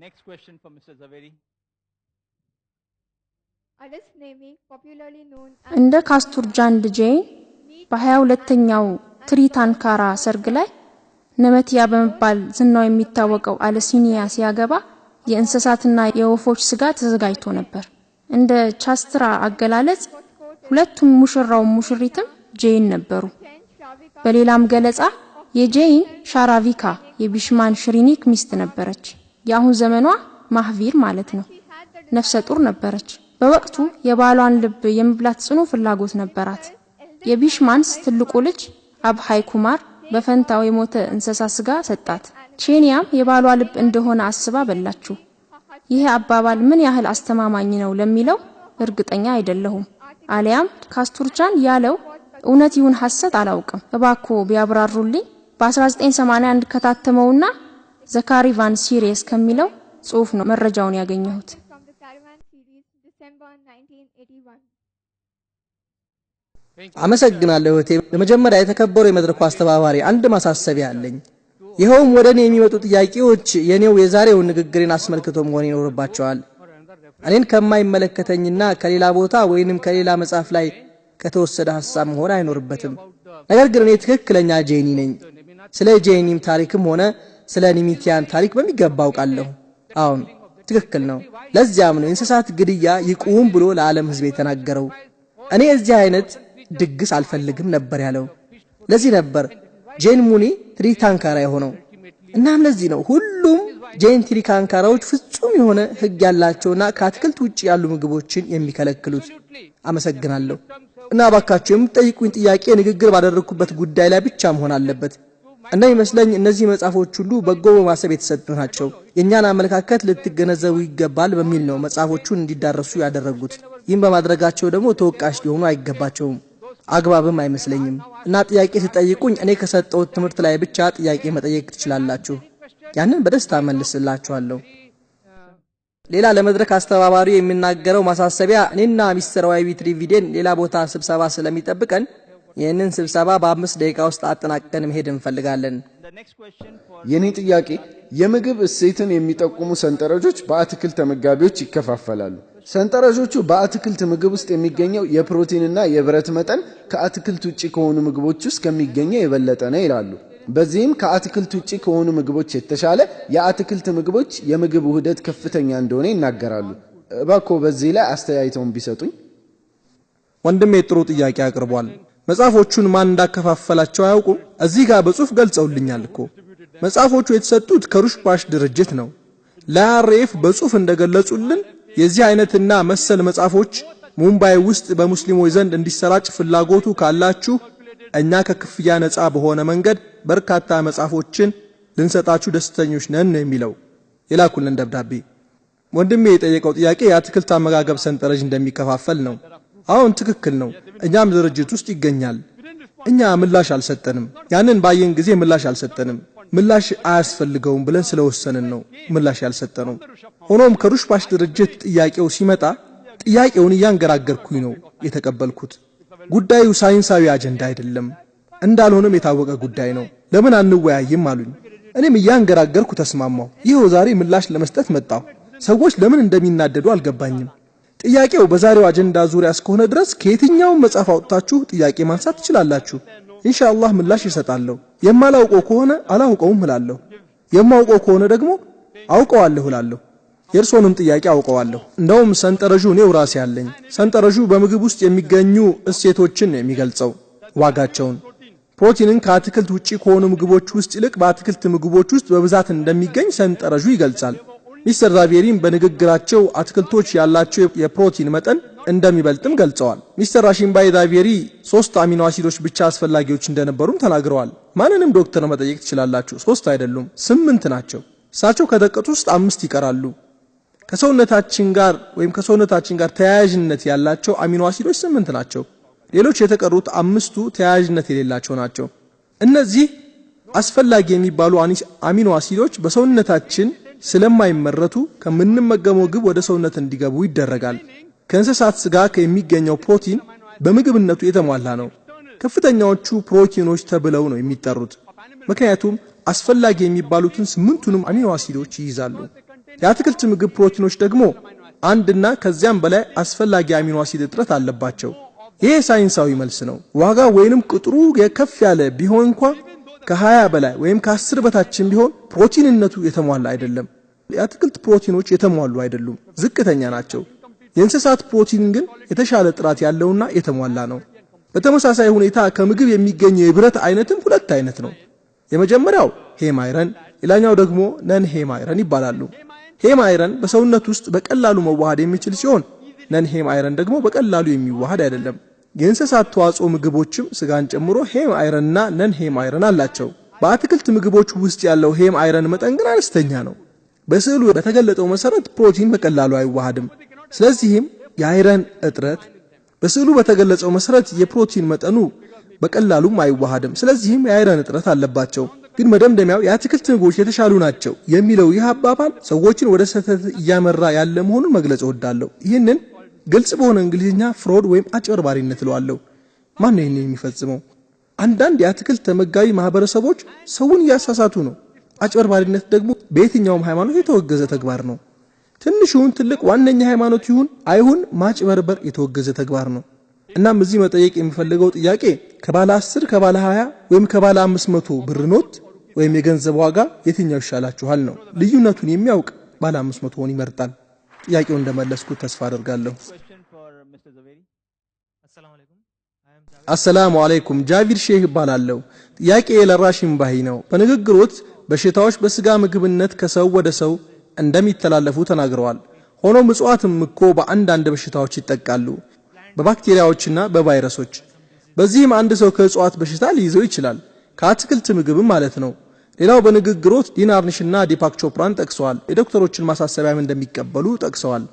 Next question for Mr. Zaveri. እንደ ካስቱርጃንድ ጄን በ22ኛው ትሪታንካራ ሰርግ ላይ ነመቲያ በመባል ዝናው የሚታወቀው አለሲኒያ ሲያገባ የእንስሳትና የወፎች ስጋ ተዘጋጅቶ ነበር። እንደ ቻስትራ አገላለጽ ሁለቱም ሙሽራው ሙሽሪትም ጄን ነበሩ። በሌላም ገለጻ የጄን ሻራቪካ የቢሽማን ሽሪኒክ ሚስት ነበረች። የአሁን ዘመኗ ማህቪር ማለት ነው። ነፍሰ ጡር ነበረች። በወቅቱ የባሏን ልብ የመብላት ጽኑ ፍላጎት ነበራት። የቢሽማንስ ትልቁ ልጅ አብሃይ ኩማር በፈንታው የሞተ እንስሳ ስጋ ሰጣት። ቼኒያም የባሏ ልብ እንደሆነ አስባ በላችሁ። ይሄ አባባል ምን ያህል አስተማማኝ ነው ለሚለው እርግጠኛ አይደለሁም። አሊያም ካስቱርጃን ያለው እውነት ይሁን ሐሰት አላውቅም። እባክዎ ቢያብራሩልኝ። በ1981 ከታተመውና ዘካሪ ቫን ሲሪየስ ከሚለው ጽሑፍ ነው መረጃውን ያገኘሁት። አመሰግናለሁ እህቴ። በመጀመሪያ የተከበሩ የመድረኩ አስተባባሪ አንድ ማሳሰቢያ አለኝ። ይኸውም ወደኔ የሚመጡ ጥያቄዎች የኔው የዛሬው ንግግሬን አስመልክቶ መሆን ይኖርባቸዋል። እኔን ከማይመለከተኝና ከሌላ ቦታ ወይንም ከሌላ መጽሐፍ ላይ ከተወሰደ ሐሳብ መሆን አይኖርበትም። ነገር ግን እኔ ትክክለኛ ጄኒ ነኝ። ስለ ጄኒም ታሪክም ሆነ ስለ ኒሚቲያን ታሪክ በሚገባ አውቃለሁ። አሁን ትክክል ነው። ለዚያም ነው እንስሳት ግድያ ይቁም ብሎ ለዓለም ሕዝብ የተናገረው። እኔ እዚህ አይነት ድግስ አልፈልግም ነበር ያለው። ለዚህ ነበር ጄን ሙኒ ትሪታንካራ የሆነው። እናም ለዚህ ነው ሁሉም ጄን ትሪታንካራዎች ፍጹም የሆነ ሕግ ያላቸውና ከአትክልት ውጪ ያሉ ምግቦችን የሚከለክሉት። አመሰግናለሁ። እና ባካችሁ የምትጠይቁኝ ጥያቄ ንግግር ባደረኩበት ጉዳይ ላይ ብቻ መሆን አለበት። እና ይመስለኝ እነዚህ መጽሐፎች ሁሉ በጎ በማሰብ የተሰጡ ናቸው። የኛን አመለካከት ልትገነዘቡ ይገባል በሚል ነው መጽሐፎቹን እንዲዳረሱ ያደረጉት። ይህን በማድረጋቸው ደግሞ ተወቃሽ ሊሆኑ አይገባቸውም፣ አግባብም አይመስለኝም። እና ጥያቄ ሲጠይቁኝ እኔ ከሰጠሁት ትምህርት ላይ ብቻ ጥያቄ መጠየቅ ትችላላችሁ። ያንን በደስታ መልስላችኋለሁ። ሌላ ለመድረክ አስተባባሪ የሚናገረው ማሳሰቢያ እኔና ሚስተር ዋይቢ ትሪቪዴን ሌላ ቦታ ስብሰባ ስለሚጠብቀን ይህንን ስብሰባ በ5 ደቂቃ ውስጥ አጠናቀን መሄድ እንፈልጋለን። የኔ ጥያቄ የምግብ እሴትን የሚጠቁሙ ሰንጠረዦች በአትክልት ተመጋቢዎች ይከፋፈላሉ። ሰንጠረዦቹ በአትክልት ምግብ ውስጥ የሚገኘው የፕሮቲንና የብረት መጠን ከአትክልት ውጪ ከሆኑ ምግቦች ውስጥ ከሚገኘው የበለጠ ነው ይላሉ። በዚህም ከአትክልት ውጪ ከሆኑ ምግቦች የተሻለ የአትክልት ምግቦች የምግብ ውህደት ከፍተኛ እንደሆነ ይናገራሉ። እባክዎ በዚህ ላይ አስተያየተውን ቢሰጡኝ። ወንድሜ ጥሩ ጥያቄ አቅርቧል። መጽሐፎቹን ማን እንዳከፋፈላቸው አያውቁም? እዚህ ጋር በጽሁፍ ገልጸውልኛል እኮ። መጽሐፎቹ የተሰጡት ከሩሽፓሽ ድርጅት ነው። ለአርኤፍ በጽሁፍ እንደገለጹልን የዚህ አይነትና መሰል መጽሐፎች ሙምባይ ውስጥ በሙስሊሞች ዘንድ እንዲሰራጭ ፍላጎቱ ካላችሁ እኛ ከክፍያ ነፃ በሆነ መንገድ በርካታ መጽሐፎችን ልንሰጣችሁ ደስተኞች ነን የሚለው የላኩልን ደብዳቤ። ወንድሜ የጠየቀው ጥያቄ የአትክልት አመጋገብ ሰንጠረዥ እንደሚከፋፈል ነው። አሁን ትክክል ነው። እኛም ድርጅት ውስጥ ይገኛል። እኛ ምላሽ አልሰጠንም። ያንን ባየን ጊዜ ምላሽ አልሰጠንም። ምላሽ አያስፈልገውም ብለን ስለወሰንን ነው ምላሽ ያልሰጠነው። ሆኖም ከሩሽፓሽ ድርጅት ጥያቄው ሲመጣ ጥያቄውን እያንገራገርኩኝ ነው የተቀበልኩት። ጉዳዩ ሳይንሳዊ አጀንዳ አይደለም፣ እንዳልሆነም የታወቀ ጉዳይ ነው። ለምን አንወያይም አሉኝ። እኔም እያንገራገርኩ ተስማማው። ይሄው ዛሬ ምላሽ ለመስጠት መጣው። ሰዎች ለምን እንደሚናደዱ አልገባኝም። ጥያቄው በዛሬው አጀንዳ ዙሪያ እስከሆነ ድረስ ከየትኛው መጽሐፍ አውጥታችሁ ጥያቄ ማንሳት ትችላላችሁ። ኢንሻአላህ ምላሽ ይሰጣለሁ። የማላውቀው ከሆነ አላውቀውም እላለሁ። የማውቀው ከሆነ ደግሞ አውቀዋለሁ እላለሁ። የእርሶንም ጥያቄ አውቀዋለሁ። እንደውም ሰንጠረዡ እኔው ራሴ ያለኝ። ሰንጠረዡ በምግብ ውስጥ የሚገኙ እሴቶችን የሚገልጸው ዋጋቸውን፣ ፕሮቲንን ከአትክልት ውጪ ከሆኑ ምግቦች ውስጥ ይልቅ በአትክልት ምግቦች ውስጥ በብዛት እንደሚገኝ ሰንጠረዡ ይገልጻል። ሚስተር ዛቬሪም በንግግራቸው አትክልቶች ያላቸው የፕሮቲን መጠን እንደሚበልጥም ገልጸዋል። ሚስተር ራሺምባይ ዛቬሪ 3 አሚኖ አሲዶች ብቻ አስፈላጊዎች እንደነበሩም ተናግረዋል። ማንንም ዶክተር መጠየቅ ትችላላችሁ። 3 አይደሉም 8 ናቸው። እሳቸው ከጠቀሱት ውስጥ 5 ይቀራሉ። ከሰውነታችን ጋር ተያያዥነት ያላቸው አሚኖ አሲዶች 8 ናቸው። ሌሎች የተቀሩት 5ቱ ተያያዥነት የሌላቸው ናቸው። እነዚህ አስፈላጊ የሚባሉ አሚኖ አሲዶች በሰውነታችን ስለማይመረቱ ከምንመገበው ምግብ ወደ ሰውነት እንዲገቡ ይደረጋል። ከእንስሳት ስጋ የሚገኘው ፕሮቲን በምግብነቱ የተሟላ ነው። ከፍተኛዎቹ ፕሮቲኖች ተብለው ነው የሚጠሩት። ምክንያቱም አስፈላጊ የሚባሉትን 8ቱንም አሚኖ አሲዶች ይይዛሉ። የአትክልት ምግብ ፕሮቲኖች ደግሞ አንድና ከዚያም በላይ አስፈላጊ አሚኖ አሲድ እጥረት አለባቸው። ይሄ ሳይንሳዊ መልስ ነው። ዋጋ ወይንም ቁጥሩ የከፍ ያለ ቢሆን እንኳን ከ20 በላይ ወይም ከ10 በታችም ቢሆን ፕሮቲንነቱ የተሟላ አይደለም። የአትክልት ፕሮቲኖች የተሟሉ አይደሉም፣ ዝቅተኛ ናቸው። የእንስሳት ፕሮቲን ግን የተሻለ ጥራት ያለውና የተሟላ ነው። በተመሳሳይ ሁኔታ ከምግብ የሚገኘው የብረት አይነትም 2 አይነት ነው። የመጀመሪያው ሄም አይረን፣ ሌላኛው ደግሞ ነን ሄም አይረን ይባላሉ። ሄም አይረን በሰውነት ውስጥ በቀላሉ መዋሃድ የሚችል ሲሆን ነን ሄም አይረን ደግሞ በቀላሉ የሚዋሃድ አይደለም። የእንስሳት ተዋጽኦ ምግቦችም ስጋን ጨምሮ ሄም አይረንና ነን ሄም አይረን አላቸው። በአትክልት ምግቦች ውስጥ ያለው ሄም አይረን መጠን ግን አነስተኛ ነው። በስዕሉ በተገለጸው መሰረት ፕሮቲን በቀላሉ አይዋሃድም። ስለዚህም የአይረን እጥረት፣ በስዕሉ በተገለጸው መሰረት የፕሮቲን መጠኑ በቀላሉም አይዋሃድም። ስለዚህም የአይረን እጥረት አለባቸው። ግን መደምደሚያው የአትክልት ምግቦች የተሻሉ ናቸው የሚለው ይህ አባባል ሰዎችን ወደ ስህተት እያመራ ያለ መሆኑን መግለጽ እወዳለሁ። ይህንን ግልጽ በሆነ እንግሊዝኛ ፍሮድ ወይም አጭበርባሪነት እለዋለሁ። ማን ነው ይህንን የሚፈጽመው? አንዳንድ የአትክልት ተመጋቢ ማህበረሰቦች ሰውን እያሳሳቱ ነው። አጭበርባሪነት ደግሞ በየትኛውም ሃይማኖት የተወገዘ ተግባር ነው። ትንሹን ትልቅ ዋነኛ ሃይማኖት ይሁን አይሁን ማጭበርበር የተወገዘ ተግባር ነው። እናም እዚህ መጠየቅ የሚፈልገው ጥያቄ ከባለ 10 ከባለ 20 ወይም ከባለ 500 ብር ኖት ወይም የገንዘብ ዋጋ የትኛው ይሻላችኋል ነው። ልዩነቱን የሚያውቅ ባለ 500ን ይመርጣል። ጥያቄው እንደመለስኩት ተስፋ አደርጋለሁ። አሰላሙ አለይኩም። ጃቪር ሼህ ይባላለሁ። ጥያቄ ለራሺምባይ ነው። በንግግሮት በሽታዎች በስጋ ምግብነት ከሰው ወደ ሰው እንደሚተላለፉ ተናግረዋል። ሆኖም እጽዋትም እኮ በአንዳንድ በሽታዎች ይጠቃሉ፣ በባክቴሪያዎችና በቫይረሶች። በዚህም አንድ ሰው ከእጽዋት በሽታ ሊይዘው ይችላል፣ ከአትክልት ምግብም ማለት ነው። ሌላው በንግግሮት ዲናርኒሽና ዲፓክ ቾፕራን ጠቅሰዋል። የዶክተሮችን ማሳሰቢያም እንደሚቀበሉ ጠቅሰዋል።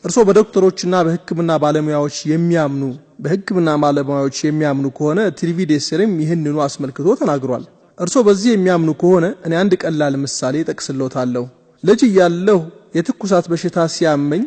እርሶ በዶክተሮችና በሕክምና ባለሙያዎች የሚያምኑ ከሆነ ትሪቪዴስርም ይህንኑ አስመልክቶ ተናግሯል። እርሶ በዚህ የሚያምኑ ከሆነ እኔ አንድ ቀላል ምሳሌ ጠቅስሎታለሁ። ልጅ እያለሁ የትኩሳት በሽታ ሲያመኝ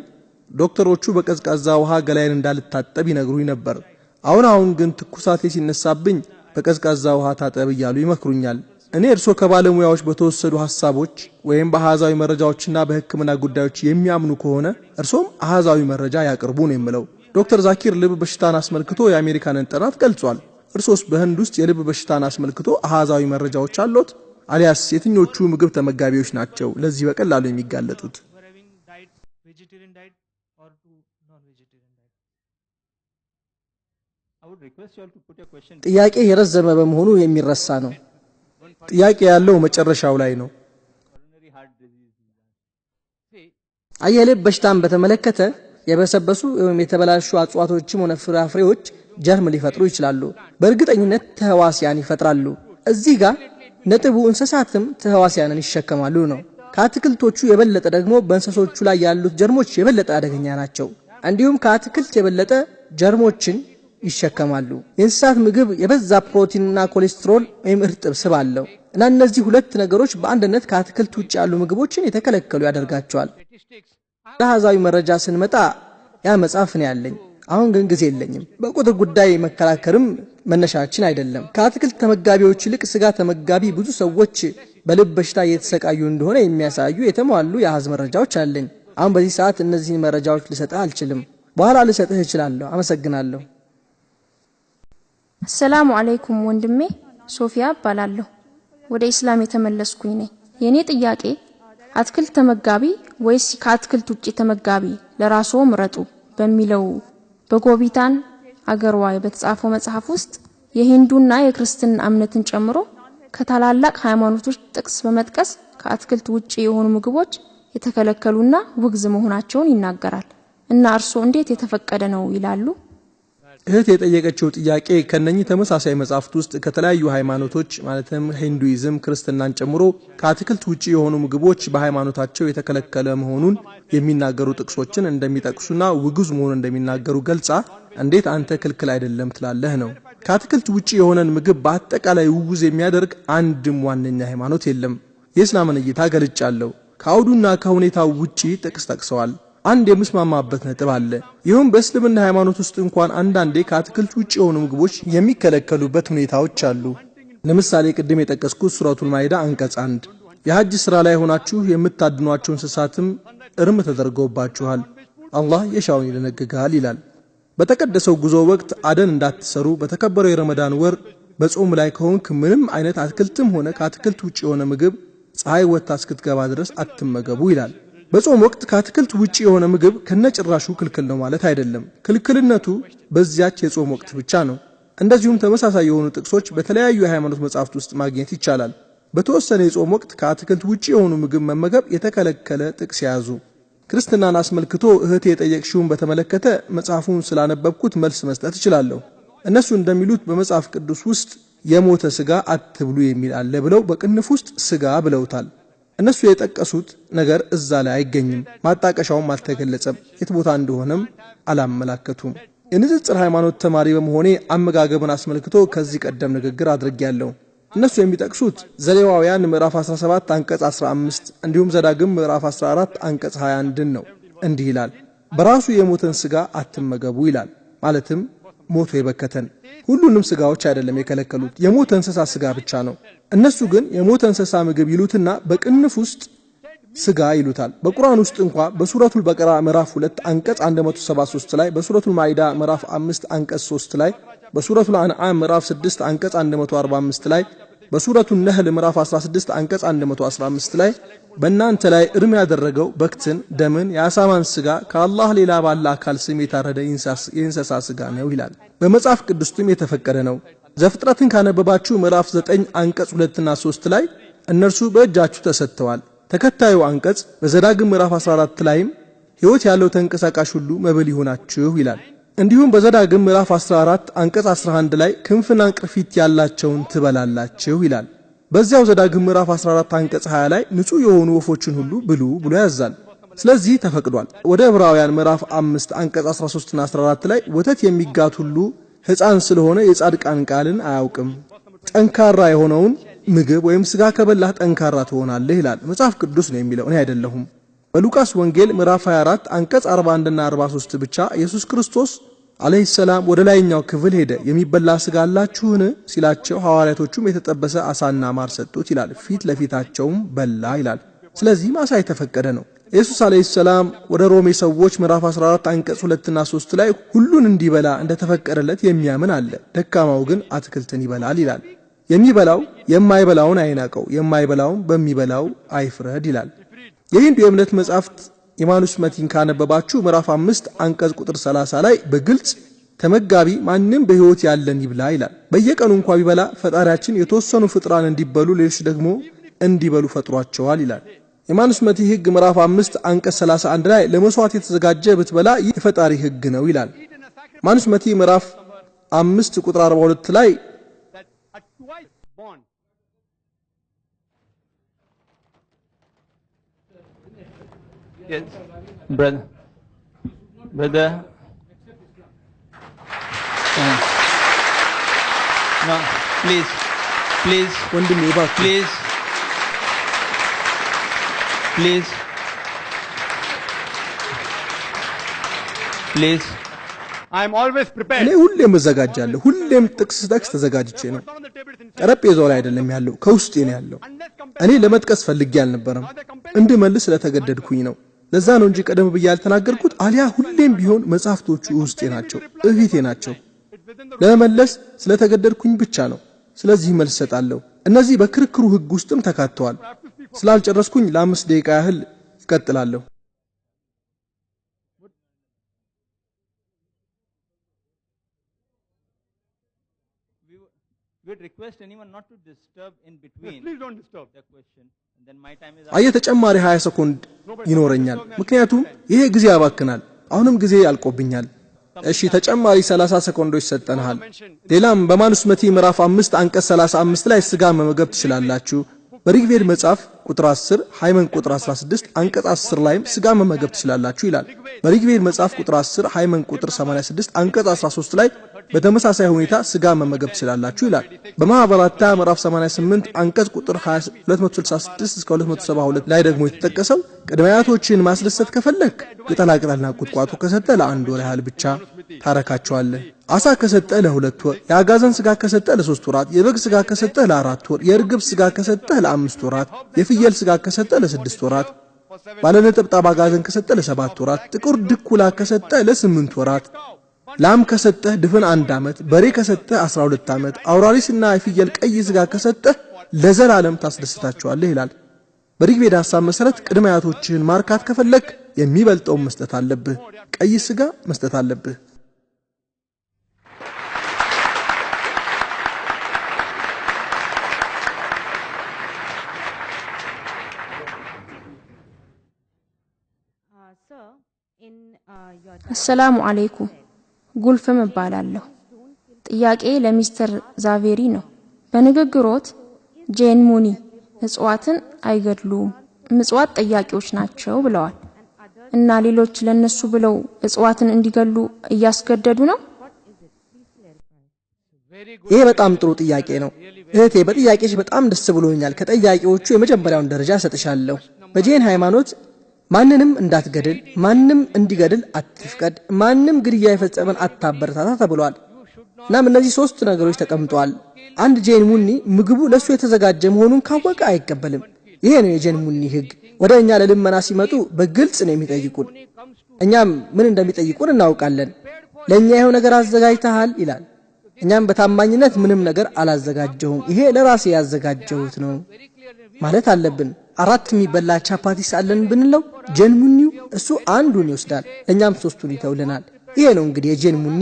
ዶክተሮቹ በቀዝቃዛ ውሃ ገላይን እንዳልታጠብ ይነግሩኝ ነበር። አሁን ግን ትኩሳቴ ሲነሳብኝ በቀዝቃዛ ውሃ ታጠብ እያሉ ይመክሩኛል። እኔ እርሶ ከባለሙያዎች በተወሰዱ ሐሳቦች ወይም በአሃዛዊ መረጃዎችና በሕክምና ጉዳዮች የሚያምኑ ከሆነ እርሶም አሃዛዊ መረጃ ያቅርቡ ነው የምለው። ዶክተር ዛኪር ልብ በሽታን አስመልክቶ የአሜሪካንን ጥናት ገልጿል። እርሶስ በህንድ ውስጥ የልብ በሽታን አስመልክቶ አሃዛዊ መረጃዎች አሉት? አሊያስ የትኞቹ ምግብ ተመጋቢዎች ናቸው ለዚህ በቀላሉ የሚጋለጡት? ጥያቄ የረዘመ በመሆኑ የሚረሳ ነው። ጥያቄ ያለው መጨረሻው ላይ ነው። የልብ በሽታን በተመለከተ የበሰበሱ ወይም የተበላሹ እጽዋቶችም ሆነ ፍራፍሬዎች ጀርም ሊፈጥሩ ይችላሉ። በእርግጠኝነት ተህዋሲያን ይፈጥራሉ። እዚህ ጋር ነጥቡ እንስሳትም ተህዋሲያንን ይሸከማሉ ነው። ከአትክልቶቹ የበለጠ ደግሞ በእንስሶቹ ላይ ያሉት ጀርሞች የበለጠ አደገኛ ናቸው። እንዲሁም ከአትክልት የበለጠ ጀርሞችን ይሸከማሉ። የእንስሳት ምግብ የበዛ ፕሮቲንና ኮሌስትሮል ወይም እርጥብ ስብ አለው እና እነዚህ ሁለት ነገሮች በአንድነት ከአትክልት ውጭ ያሉ ምግቦችን የተከለከሉ ያደርጋቸዋል። ለአሃዛዊ መረጃ ስንመጣ ያ መጽሐፍ ነው ያለኝ። አሁን ግን ጊዜ የለኝም። በቁጥር ጉዳይ መከራከርም መነሻችን አይደለም። ከአትክልት ተመጋቢዎች ይልቅ ስጋ ተመጋቢ ብዙ ሰዎች በልብ በሽታ እየተሰቃዩ እንደሆነ የሚያሳዩ የተሟሉ የአሃዝ መረጃዎች አለኝ። አሁን በዚህ ሰዓት እነዚህን መረጃዎች ልሰጥህ አልችልም። በኋላ ልሰጥህ እችላለሁ። አመሰግናለሁ። አሰላሙ አለይኩም ወንድሜ፣ ሶፊያ እባላለሁ። ወደ ኢስላም የተመለስኩኝ ነኝ። የኔ ጥያቄ አትክልት ተመጋቢ ወይስ ከአትክልት ውጪ ተመጋቢ ለራስዎ ምረጡ በሚለው በጎቢታን አገርዋይ በተጻፈው መጽሐፍ ውስጥ የሂንዱና የክርስትና እምነትን ጨምሮ ከታላላቅ ሃይማኖቶች ጥቅስ በመጥቀስ ከአትክልት ውጪ የሆኑ ምግቦች የተከለከሉና ውግዝ መሆናቸውን ይናገራል። እና እርሶ እንዴት የተፈቀደ ነው ይላሉ? እህት የጠየቀችው ጥያቄ ከነኚህ ተመሳሳይ መጻሕፍት ውስጥ ከተለያዩ ሃይማኖቶች ማለትም ሂንዱይዝም፣ ክርስትናን ጨምሮ ከአትክልት ውጪ የሆኑ ምግቦች በሃይማኖታቸው የተከለከለ መሆኑን የሚናገሩ ጥቅሶችን እንደሚጠቅሱና ውግዝ መሆኑን እንደሚናገሩ ገልጻ እንዴት አንተ ክልክል አይደለም ትላለህ ነው። ከአትክልት ውጪ የሆነን ምግብ በአጠቃላይ ውግዝ የሚያደርግ አንድም ዋነኛ ሃይማኖት የለም። የእስላምን እይታ ገልጫለሁ። ከአውዱና ከሁኔታው ውጪ ጥቅስ ጠቅሰዋል። አንድ የምስማማበት ነጥብ አለ። ይሁን በእስልምና ሃይማኖት ውስጥ እንኳን አንዳንዴ ከአትክልት ውጪ የሆኑ ምግቦች የሚከለከሉበት ሁኔታዎች አሉ። ለምሳሌ ቅድም የጠቀስኩት ሱረቱል ማኢዳ አንቀጽ 1 የሐጅ ስራ ላይ ሆናችሁ የምታድኗቸው እንስሳትም እርም ተደርገውባችኋል፣ አላህ የሻውን ይደነግጋል ይላል። በተቀደሰው ጉዞ ወቅት አደን እንዳትሰሩ፣ በተከበረው የረመዳን ወር በጾም ላይ ከሆንክ ምንም አይነት አትክልትም ሆነ ከአትክልት ውጪ የሆነ ምግብ ፀሐይ ወጥታ እስክትገባ ድረስ አትመገቡ ይላል። በጾም ወቅት ከአትክልት ውጪ የሆነ ምግብ ከነጭራሹ ክልክል ነው ማለት አይደለም። ክልክልነቱ በዚያች የጾም ወቅት ብቻ ነው። እንደዚሁም ተመሳሳይ የሆኑ ጥቅሶች በተለያዩ የሃይማኖት መጻሕፍት ውስጥ ማግኘት ይቻላል። በተወሰነ የጾም ወቅት ከአትክልት ውጪ የሆኑ ምግብ መመገብ የተከለከለ ጥቅስ ያዙ። ክርስትናን አስመልክቶ እህቴ የጠየቅሽውን በተመለከተ መጽሐፉን ስላነበብኩት መልስ መስጠት እችላለሁ። እነሱ እንደሚሉት በመጽሐፍ ቅዱስ ውስጥ የሞተ ስጋ አትብሉ የሚል አለ ብለው በቅንፍ ውስጥ ስጋ ብለውታል። እነሱ የጠቀሱት ነገር እዛ ላይ አይገኝም። ማጣቀሻውም አልተገለጸም። የት ቦታ እንደሆነም አላመላከቱም። የንጽጽር ሃይማኖት ተማሪ በመሆኔ አመጋገብን አስመልክቶ ከዚህ ቀደም ንግግር አድርጌያለሁ። እነሱ የሚጠቅሱት ዘሌዋውያን ምዕራፍ 17 አንቀጽ 15 እንዲሁም ዘዳግም ምዕራፍ 14 አንቀጽ 21 ነው። እንዲህ ይላል፣ በራሱ የሞተን ስጋ አትመገቡ ይላል። ማለትም ሞቶ የበከተን ሁሉንም ስጋዎች አይደለም የከለከሉት፣ የሞተ እንስሳ ስጋ ብቻ ነው። እነሱ ግን የሞተ እንስሳ ምግብ ይሉትና በቅንፍ ውስጥ ስጋ ይሉታል። በቁርአን ውስጥ እንኳን በሱረቱል በቀራ ምዕራፍ 2 አንቀጽ 173 ላይ፣ በሱረቱል ማኢዳ ምዕራፍ 5 አንቀጽ 3 ላይ፣ በሱረቱል አንዓም ምዕራፍ 6 አንቀጽ 145 ላይ፣ በሱረቱል ነህል ምዕራፍ 16 አንቀጽ 115 ላይ በእናንተ ላይ እርም ያደረገው በክትን፣ ደምን፣ የአሳማን ስጋ ከአላህ ሌላ ባለ አካል ስም የታረደ የእንስሳ ስጋ ነው ይላል። በመጽሐፍ ቅዱስም የተፈቀደ ነው። ዘፍጥረትን ካነበባችሁ ምዕራፍ 9 አንቀጽ 2 እና 3 ላይ እነርሱ በእጃችሁ ተሰጥተዋል። ተከታዩ አንቀጽ በዘዳግም ምዕራፍ 14 ላይም ሕይወት ያለው ተንቀሳቃሽ ሁሉ መብል ይሆናችሁ ይላል። እንዲሁም በዘዳግም ምዕራፍ 14 አንቀጽ 11 ላይ ክንፍና ቅርፊት ያላቸውን ትበላላችሁ ይላል። በዚያው ዘዳግም ምዕራፍ 14 አንቀጽ 20 ላይ ንጹህ የሆኑ ወፎችን ሁሉ ብሉ ብሎ ያዛል። ስለዚህ ተፈቅዷል። ወደ ዕብራውያን ምዕራፍ 5 አንቀጽ 13 እና 14 ላይ ወተት የሚጋት ሁሉ ሕፃን ስለሆነ የጻድቃን ቃልን አያውቅም፣ ጠንካራ የሆነውን ምግብ ወይም ስጋ ከበላህ ጠንካራ ትሆናለህ ይላል። መጽሐፍ ቅዱስ ነው የሚለው፣ እኔ አይደለሁም። በሉቃስ ወንጌል ምዕራፍ 24 አንቀጽ 41 እና 43 ብቻ ኢየሱስ ክርስቶስ አለይሂ ሰላም ወደ ላይኛው ክፍል ሄደ፣ የሚበላ ስጋ አላችሁን ሲላቸው ሐዋርያቶቹም የተጠበሰ አሳና ማር ሰጡት ይላል። ፊት ለፊታቸውም በላ ይላል። ስለዚህ ማሳ የተፈቀደ ነው። ኢየሱስ አለይሂ ሰላም ወደ ሮሜ ሰዎች ምዕራፍ 14 አንቀጽ 2 እና 3 ላይ ሁሉን እንዲበላ እንደተፈቀደለት የሚያምን አለ፣ ደካማው ግን አትክልትን ይበላል ይላል። የሚበላው የማይበላውን አይናቀው፣ የማይበላውን በሚበላው አይፍረድ ይላል። የሂንዱ የእምነት መጻሕፍት የማኑስመቲን ካነበባችሁ ምዕራፍ 5 አንቀጽ ቁጥር 30 ላይ በግልጽ ተመጋቢ ማንም በሕይወት ያለን ይብላ ይላል። በየቀኑ እንኳን ቢበላ ፈጣሪያችን የተወሰኑ ፍጥራን እንዲበሉ ሌሎች ደግሞ እንዲበሉ ፈጥሯቸዋል ይላል። የማኑስመቲ ሕግ ምዕራፍ 5 አንቀጽ 31 ላይ ለመስዋዕት የተዘጋጀ ብትበላ ይህ የፈጣሪ ሕግ ነው ይላል። ማኑስመቲ ምዕራፍ 5 ቁጥር 42 ላይ Yes, brother. No, please. ወንድሜ እባክህ Please. I am always prepared. እኔ ሁሌም እዘጋጃለሁ። ሁሌም ጥቅስ ተዘጋጅቼ ነው። ጠረጴዛው ላይ አይደለም ያለው፣ ከውስጤ ነው ያለው። እኔ ለመጥቀስ ፈልጌ አልነበረም እንድመልስ ስለተገደድኩኝ ነው። ለዛ ነው እንጂ ቀደም ብዬ ያልተናገርኩት። አሊያ ሁሌም ቢሆን መጽሐፍቶቹ ውስጤ ናቸው፣ እፊቴ ናቸው። ለመመለስ ስለተገደድኩኝ ብቻ ነው። ስለዚህ መልስ ሰጣለሁ። እነዚህ በክርክሩ ህግ ውስጥም ተካተዋል። ስላልጨረስኩኝ ለ5 ደቂቃ ያህል እቀጥላለሁ። We would request anyone not to disturb in between. Please don't disturb the question. And then my time is አየ ተጨማሪ 20 ሰኮንድ ይኖረኛል፣ ምክንያቱም ይሄ ጊዜ ያባክናል። አሁንም ጊዜ ያልቆብኛል። እሺ ተጨማሪ 30 ሰኮንዶች ሰጠናል። ሌላም በማኑስ መቲ ምዕራፍ 5 አንቀጽ 35 ላይ ስጋ መመገብ ትችላላችሁ። በሪግቬድ መጽሐፍ ቁጥር 10 ሃይመን ቁጥር 16 አንቀጽ 10 ላይም ስጋ መመገብ ትችላላችሁ ይላል። በሪግቬድ መጽሐፍ ቁጥር 10 ሃይመን ቁጥር 86 አንቀጽ 13 ላይ በተመሳሳይ ሁኔታ ስጋ መመገብ ትችላላችሁ ይላል። በማህበራታ ምዕራፍ 88 አንቀጽ ቁጥር 266 እስከ 272 ላይ ደግሞ የተጠቀሰው ቅድሚያቶችን ማስደሰት ከፈለክ ቅጠላቅጠልና ቁጥቋጦ ከሰጠ ለ1 ወር ያህል ብቻ ታረካቸዋለህ። አሳ ከሰጠ ለ2 ወር፣ የአጋዘን ስጋ ከሰጠ ለ3 ወራት፣ የበግ ስጋ ከሰጠ ለ4 ወር፣ የርግብ ስጋ ከሰጠ ለ5 ወራት፣ የፍየል ስጋ ከሰጠ ለ6 ወራት፣ ባለነጠብጣብ አጋዘን ከሰጠ ለ7 ወራት፣ ጥቁር ድኩላ ከሰጠ ለ8 ወራት፣ ላም ከሰጠ ድፍን 1 ዓመት፣ በሬ ከሰጠ 12 ዓመት፣ አውራሪስና የፍየል ቀይ ስጋ ከሰጠ ለዘላለም ታስደስታቸዋለህ ይላል። በሪግቬድ ሐሳብ መሰረት ቅድሚያቶችን ማርካት ከፈለክ የሚበልጠው መስጠት አለብህ። ቀይ ስጋ መስጠት አለብህ። አሰላሙ አለይኩም ጉልፍም እባላለሁ። ጥያቄ ለሚስተር ዛቬሪ ነው። በንግግሮት ጄን ሙኒ እጽዋትን አይገድሉም፣ ምጽዋት ጠያቂዎች ናቸው ብለዋል እና ሌሎች ለነሱ ብለው እጽዋትን እንዲገሉ እያስገደዱ ነው? ይሄ በጣም ጥሩ ጥያቄ ነው እህቴ። በጥያቄሽ በጣም ደስ ብሎኛል። ከጠያቂዎቹ የመጀመሪያውን ደረጃ ሰጥሻለሁ። በጄን ሃይማኖት ማንንም እንዳትገድል፣ ማንንም እንዲገድል አትፍቀድ፣ ማንንም ግድያ የፈጸመን አታበረታታ ተብሏል። እናም እነዚህ 3 ነገሮች ተቀምጠዋል። አንድ ጄን ሙኒ ምግቡ ለሱ የተዘጋጀ መሆኑን ካወቀ አይቀበልም። ይሄ ነው የጄን ሙኒ ህግ። ወደኛ ለልመና ሲመጡ በግልጽ ነው የሚጠይቁን። እኛም ምን እንደሚጠይቁን እናውቃለን። ለኛ ይሄው ነገር አዘጋጅተሃል ይላል። እኛም በታማኝነት ምንም ነገር አላዘጋጀሁም፣ ይሄ ለራሴ ያዘጋጀሁት ነው ማለት አለብን። 4 የሚበላ ቻፓቲስ አለን ብንለው ጄን ሙኒው እሱ አንዱን ይወስዳል፣ እኛም 3ቱን ይተውልናል። ይሄ ነው እንግዲህ የጄን ሙኒ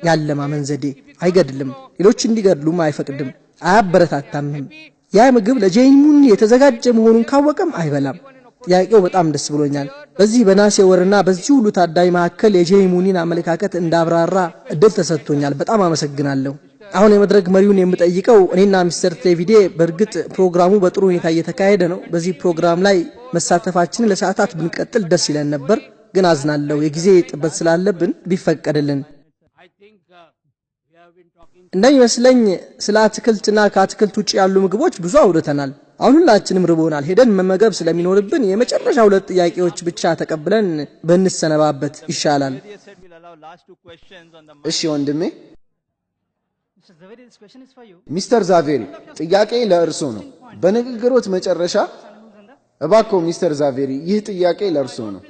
ያለማመን ዘዴ። አይገድልም፣ ሌሎች እንዲገድሉም አይፈቅድም፣ አያበረታታምም። ያ ምግብ ለጄን ሙኒ የተዘጋጀ መሆኑን ካወቀም አይበላም። ጥያቄው በጣም ደስ ብሎኛል። በዚህ በናሴ ወርና በዚህ ሁሉ ታዳሚ መካከል የጄን ሙኒን አመለካከት እንዳብራራ እድል ተሰጥቶኛል። በጣም አመሰግናለሁ። አሁን የመድረክ መሪውን የምጠይቀው እኔና ሚስተር ቴቪዴ በእርግጥ ፕሮግራሙ በጥሩ ሁኔታ እየተካሄደ ነው። በዚህ ፕሮግራም ላይ መሳተፋችንን ለሰዓታት ብንቀጥል ደስ ይለን ነበር፣ ግን አዝናለሁ የጊዜ ጥበት ስላለብን ቢፈቀድልን። እንደሚመስለኝ ስለ አትክልትና ከአትክልት ውጪ ያሉ ምግቦች ብዙ አውርተናል። አሁን ሁላችንም ርቦናል። ሄደን መመገብ ስለሚኖርብን የመጨረሻ 2 ጥያቄዎች ብቻ ተቀብለን በእንሰነባበት ይሻላል። እሺ ወንድሜ ሚስተር ዛቬሪ ጥያቄ ለእርሶ ነው። በንግግሮት መጨረሻ እባክዎ ሚስተር ዛቬሪ ይህ ጥያቄ ለእርሶ ነው።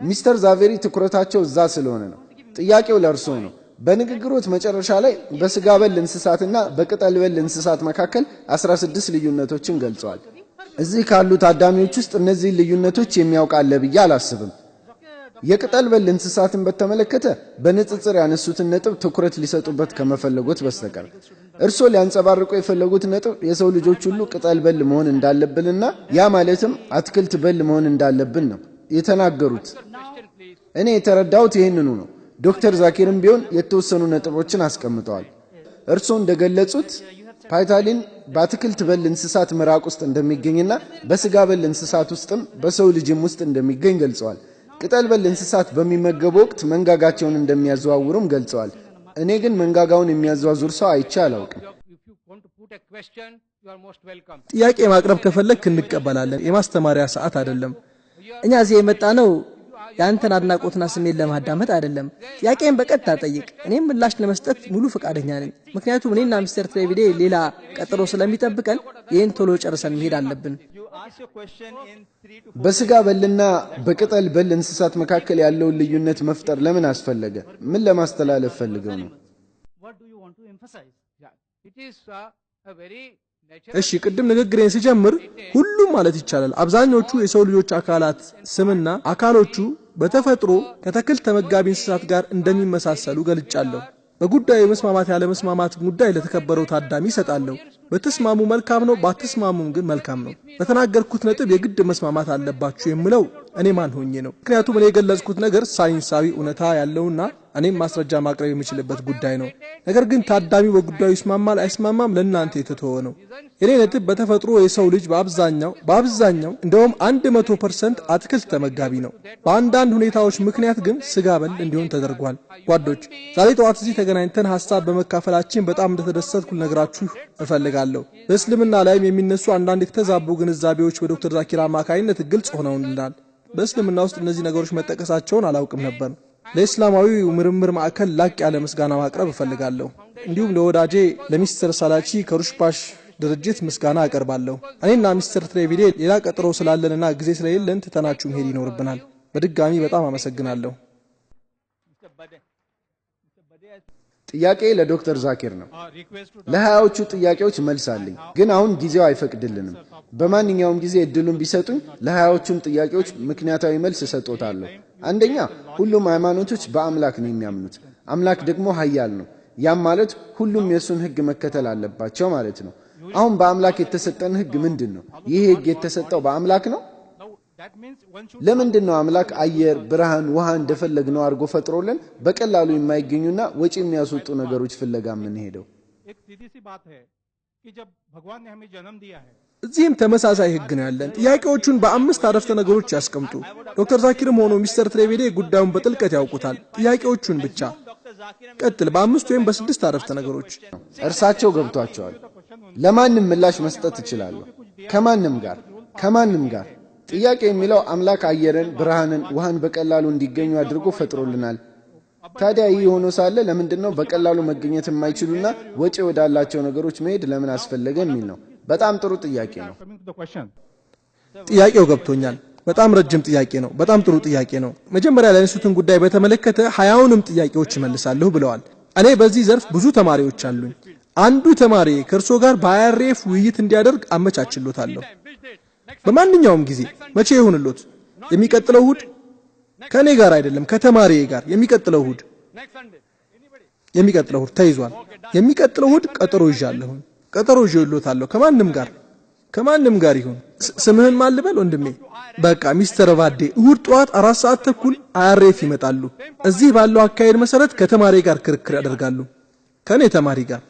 ሚስተር ዛቬሪ ትኩረታቸው እዛ ስለሆነ ነው። ጥያቄው ለእርሶ ነው። በንግግሮት መጨረሻ ላይ በስጋ በል እንስሳትና በቅጠል በል እንስሳት መካከል 16 ልዩነቶችን ገልጸዋል። እዚህ ካሉ ታዳሚዎች ውስጥ እነዚህ ልዩነቶች የሚያውቅ አለ ብዬ አላስብም። የቅጠል በል እንስሳትን በተመለከተ በንጽጽር ያነሱትን ነጥብ ትኩረት ሊሰጡበት ከመፈለጎት በስተቀር እርሶ ሊያንጸባርቁ የፈለጉት ነጥብ የሰው ልጆች ሁሉ ቅጠል በል መሆን እንዳለብንና ያ ማለትም አትክልት በል መሆን እንዳለብን ነው የተናገሩት። እኔ የተረዳሁት ይህንኑ ነው። ዶክተር ዛኪርም ቢሆን የተወሰኑ ነጥቦችን አስቀምጠዋል። እርሶ እንደገለጹት ፓይታሊን በአትክልት በል እንስሳት ምራቅ ውስጥ እንደሚገኝና በስጋ በል እንስሳት ውስጥም በሰው ልጅም ውስጥ እንደሚገኝ ገልጸዋል። ቅጠል በል እንስሳት በሚመገቡ ወቅት መንጋጋቸውን እንደሚያዘዋውሩም ገልጸዋል። እኔ ግን መንጋጋውን የሚያዘዋውር ሰው አይቼ አላውቅም። ጥያቄ ማቅረብ ከፈለክ እንቀበላለን። የማስተማሪያ ሰዓት አይደለም። እኛ እዚህ የመጣ ነው ያንተን አድናቆትና ስሜት ለማዳመጥ አይደለም። ጥያቄን በቀጥታ ጠይቅ፣ እኔም ምላሽ ለመስጠት ሙሉ ፈቃደኛ ነኝ። ምክንያቱም እኔና ሚስተር ትሬቪዴ ሌላ ቀጠሮ ስለሚጠብቀን ይህን ቶሎ ጨርሰን መሄድ አለብን። በስጋ በልና በቅጠል በል እንስሳት መካከል ያለውን ልዩነት መፍጠር ለምን አስፈለገ? ምን ለማስተላለፍ ፈልገው ነው? እሺ ቅድም ንግግሬን ሲጀምር ሁሉም ማለት ይቻላል አብዛኞቹ የሰው ልጆች አካላት ስምና አካሎቹ በተፈጥሮ ከተክል ተመጋቢ እንስሳት ጋር እንደሚመሳሰሉ ገልጫለሁ። በጉዳዩ መስማማት ያለ መስማማት ጉዳይ ለተከበረው ታዳሚ ይሰጣለሁ። በተስማሙ መልካም ነው፣ ባትስማሙም ግን መልካም ነው። በተናገርኩት ነጥብ የግድ መስማማት አለባችሁ የምለው እኔ ማን ሆኜ ነው? ምክንያቱም እኔ የገለጽኩት ነገር ሳይንሳዊ እውነታ ያለውና እኔም ማስረጃ ማቅረብ የሚችልበት ጉዳይ ነው። ነገር ግን ታዳሚው በጉዳዩ ይስማማል አይስማማም ለእናንተ የተተወ ነው። የኔ ነጥብ በተፈጥሮ የሰው ልጅ በአብዛኛው እንደውም 100% አትክልት ተመጋቢ ነው። በአንዳንድ ሁኔታዎች ምክንያት ግን ስጋ በል እንዲሆን ተደርጓል። ጓዶች ዛሬ ጠዋት እዚህ ተገናኝተን ሐሳብ በመካፈላችን በጣም እንደተደሰትኩ ልነግራችሁ እፈልጋለሁ። በእስልምና ላይም የሚነሱ አንዳንድ የተዛቡ ግንዛቤዎች በዶክተር ዛኪር አማካይነት ግልጽ ሆነውልናል። በእስልምና ውስጥ እነዚህ ነገሮች መጠቀሳቸውን አላውቅም ነበር። ለእስላማዊ ምርምር ማዕከል ላቅ ያለ ምስጋና ማቅረብ እፈልጋለሁ። እንዲሁም ለወዳጄ ለሚስተር ሳላቺ ከሩሽፓሽ ድርጅት ምስጋና አቀርባለሁ። እኔና ሚስተር ትሬቪዴ ሌላ ቀጠሮ ስላለንና ጊዜ ስለሌለን ትተናችሁ መሄድ ይኖርብናል። በድጋሚ በጣም አመሰግናለሁ። ጥያቄ ለዶክተር ዛኪር ነው። ለሃያዎቹ ጥያቄዎች መልስ አለኝ፣ ግን አሁን ጊዜው አይፈቅድልንም። በማንኛውም ጊዜ እድሉን ቢሰጡኝ ለሃያዎቹም ጥያቄዎች ምክንያታዊ መልስ እሰጦታለሁ። አንደኛ፣ ሁሉም ሃይማኖቶች በአምላክ ነው የሚያምኑት። አምላክ ደግሞ ኃያል ነው። ያም ማለት ሁሉም የእሱን ህግ መከተል አለባቸው ማለት ነው። አሁን በአምላክ የተሰጠን ህግ ምንድን ነው? ይህ ህግ የተሰጠው በአምላክ ነው። ለምንድን ነው አምላክ አየር፣ ብርሃን፣ ውሃ እንደፈለግነው አድርጎ ፈጥሮልን በቀላሉ የማይገኙና ወጪ የሚያስወጡ ነገሮች ፍለጋ ምን ሄደው? እዚህም ተመሳሳይ ህግ ነው ያለን። ጥያቄዎቹን በ5 አረፍተ ነገሮች ያስቀምጡ። ዶክተር ዛኪርም ሆኖ ሚስተር ትሬቪዴ ጉዳዩን በጥልቀት ያውቁታል። ጥያቄዎቹን ብቻ ቀጥል፣ በ5 ወይም በ6 አረፍተ ነገሮች። እርሳቸው ገብቷቸዋል። ለማንም ምላሽ መስጠት እችላለሁ። ከማንም ጋር ጥያቄ የሚለው አምላክ አየርን፣ ብርሃንን፣ ውሃን በቀላሉ እንዲገኙ አድርጎ ፈጥሮልናል። ታዲያ ይህ ሆኖ ሳለ ለምንድነው በቀላሉ መገኘት የማይችሉና ወጪ ወዳላቸው ነገሮች መሄድ ለምን አስፈለገ የሚል ነው። በጣም ጥሩ ጥያቄ ነው። ጥያቄው ገብቶኛል። በጣም ረጅም ጥያቄ ነው። በጣም ጥሩ ጥያቄ ነው። መጀመሪያ ያነሱትን ጉዳይ በተመለከተ 20ውንም ጥያቄዎች መልሳለሁ ብለዋል። እኔ በዚህ ዘርፍ ብዙ ተማሪዎች አሉኝ። አንዱ ተማሪ ከእርሶ ጋር በአይአርኤፍ ውይይት እንዲያደርግ አመቻችሎታለሁ። በማንኛውም ጊዜ መቼ ይሁንልዎት? የሚቀጥለው እሁድ? ከኔ ጋር አይደለም ከተማሪዬ ጋር። የሚቀጥለው እሁድ ተይዟል። የሚቀጥለው እሁድ ቀጠሮ ይዣለሁ። ቀጠሮ ይዤልዎታለሁ። ከማንም ጋር ይሁን። ስምህን ማን ልበል ወንድሜ? በቃ ሚስተር ቫዴ። እሁድ ጠዋት 4:30 አይአርኤፍ ይመጣሉ። እዚህ ባለው አካሄድ መሰረት ከተማሪ ጋር ክርክር ያደርጋሉ። ከኔ ተማሪ ጋር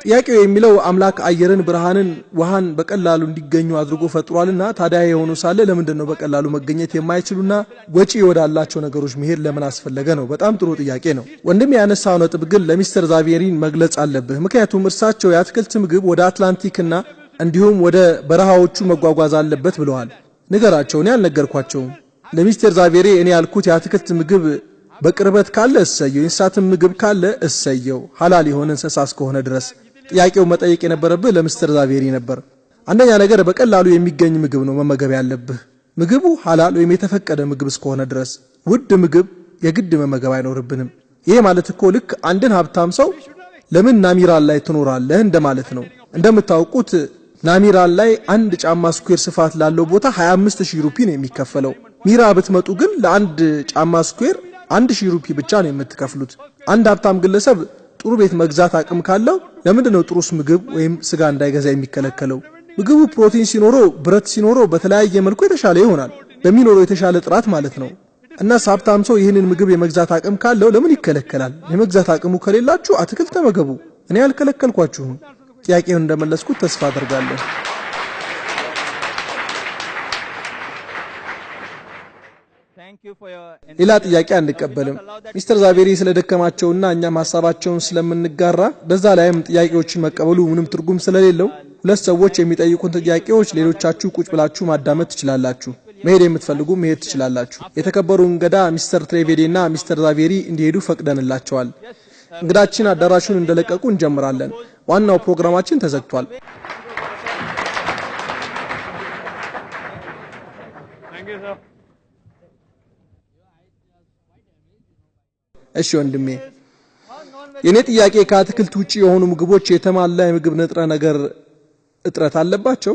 ጥያቄው የሚለው አምላክ አየርን፣ ብርሃንን፣ ውሃን በቀላሉ እንዲገኙ አድርጎ ፈጥሯልና ታዲያ የሆኑ ሳለ ለምንድነው በቀላሉ መገኘት የማይችሉና ወጪ ወዳላቸው ነገሮች መሄድ ለምን አስፈለገ ነው። በጣም ጥሩ ጥያቄ ነው ወንድም። ያነሳው ነጥብ ግን ለሚስተር ዛቬሪን መግለጽ አለብህ። ምክንያቱም እርሳቸው የአትክልት ምግብ ወደ አትላንቲክና እንዲሁም ወደ በረሃዎቹ መጓጓዝ አለበት ብለዋል። ንገራቸው፣ እኔ አልነገርኳቸውም። ለሚስተር ዛቬሪ እኔ ያልኩት የአትክልት ምግብ በቅርበት ካለ እሰየው፣ የእንስሳትም ምግብ ካለ እሰየው፣ ሐላል የሆነ እንስሳ እስከሆነ ድረስ። ጥያቄው መጠየቅ የነበረብህ ለሚስተር ዛቬሪ ነበር። አንደኛ ነገር በቀላሉ የሚገኝ ምግብ ነው መመገብ ያለብህ። ምግቡ ሐላል ወይም የተፈቀደ ምግብ እስከሆነ ድረስ ውድ ምግብ የግድ መመገብ አይኖርብንም። ይሄ ማለት እኮ ልክ አንድን ሀብታም ሰው ለምን ናሚራል ላይ ትኖራለህ እንደማለት ነው። እንደምታውቁት ናሚራል ላይ አንድ ጫማ ስኩዌር ስፋት ላለው ቦታ 25000 ሩፒ ነው የሚከፈለው። ሚራ ብትመጡ ግን ለአንድ ጫማ ስኩዌር 1000 ሩፒ ብቻ ነው የምትከፍሉት። አንድ ሀብታም ግለሰብ ጥሩ ቤት መግዛት አቅም ካለው ለምንድነው ጥሩስ ምግብ ወይም ስጋ እንዳይገዛ የሚከለከለው? ምግቡ ፕሮቲን ሲኖረው፣ ብረት ሲኖረው በተለያየ መልኩ የተሻለ ይሆናል፣ በሚኖረው የተሻለ ጥራት ማለት ነው። እና ሀብታም ሰው ይህንን ምግብ የመግዛት አቅም ካለው ለምን ይከለከላል? የመግዛት አቅሙ ከሌላችሁ አትክልት ተመገቡ። እኔ አልከለከልኳችሁም። ጥያቄውን እንደመለስኩት ተስፋ አደርጋለሁ። ሌላ ጥያቄ አንቀበልም። ሚስተር ዛቬሪ ስለደከማቸውና እኛም ሐሳባቸውን ስለምንጋራ በዛ ላይም ጥያቄዎችን መቀበሉ ምንም ትርጉም ስለሌለው ሁለት ሰዎች የሚጠይቁን ጥያቄዎች ሌሎቻችሁ ቁጭ ብላችሁ ማዳመጥ ትችላላችሁ። መሄድ የምትፈልጉ መሄድ ትችላላችሁ። የተከበሩ እንግዳ ሚስተር ትሬቬዴ እና ሚስተር ዛቬሪ እንዲሄዱ ፈቅደንላቸዋል። እንግዳችን አዳራሹን እንደለቀቁ እንጀምራለን። ዋናው ፕሮግራማችን ተዘግቷል። እሺ ወንድሜ፣ የኔ ጥያቄ ከአትክልት ውጪ የሆኑ ምግቦች የተሟላ የምግብ ንጥረ ነገር እጥረት አለባቸው?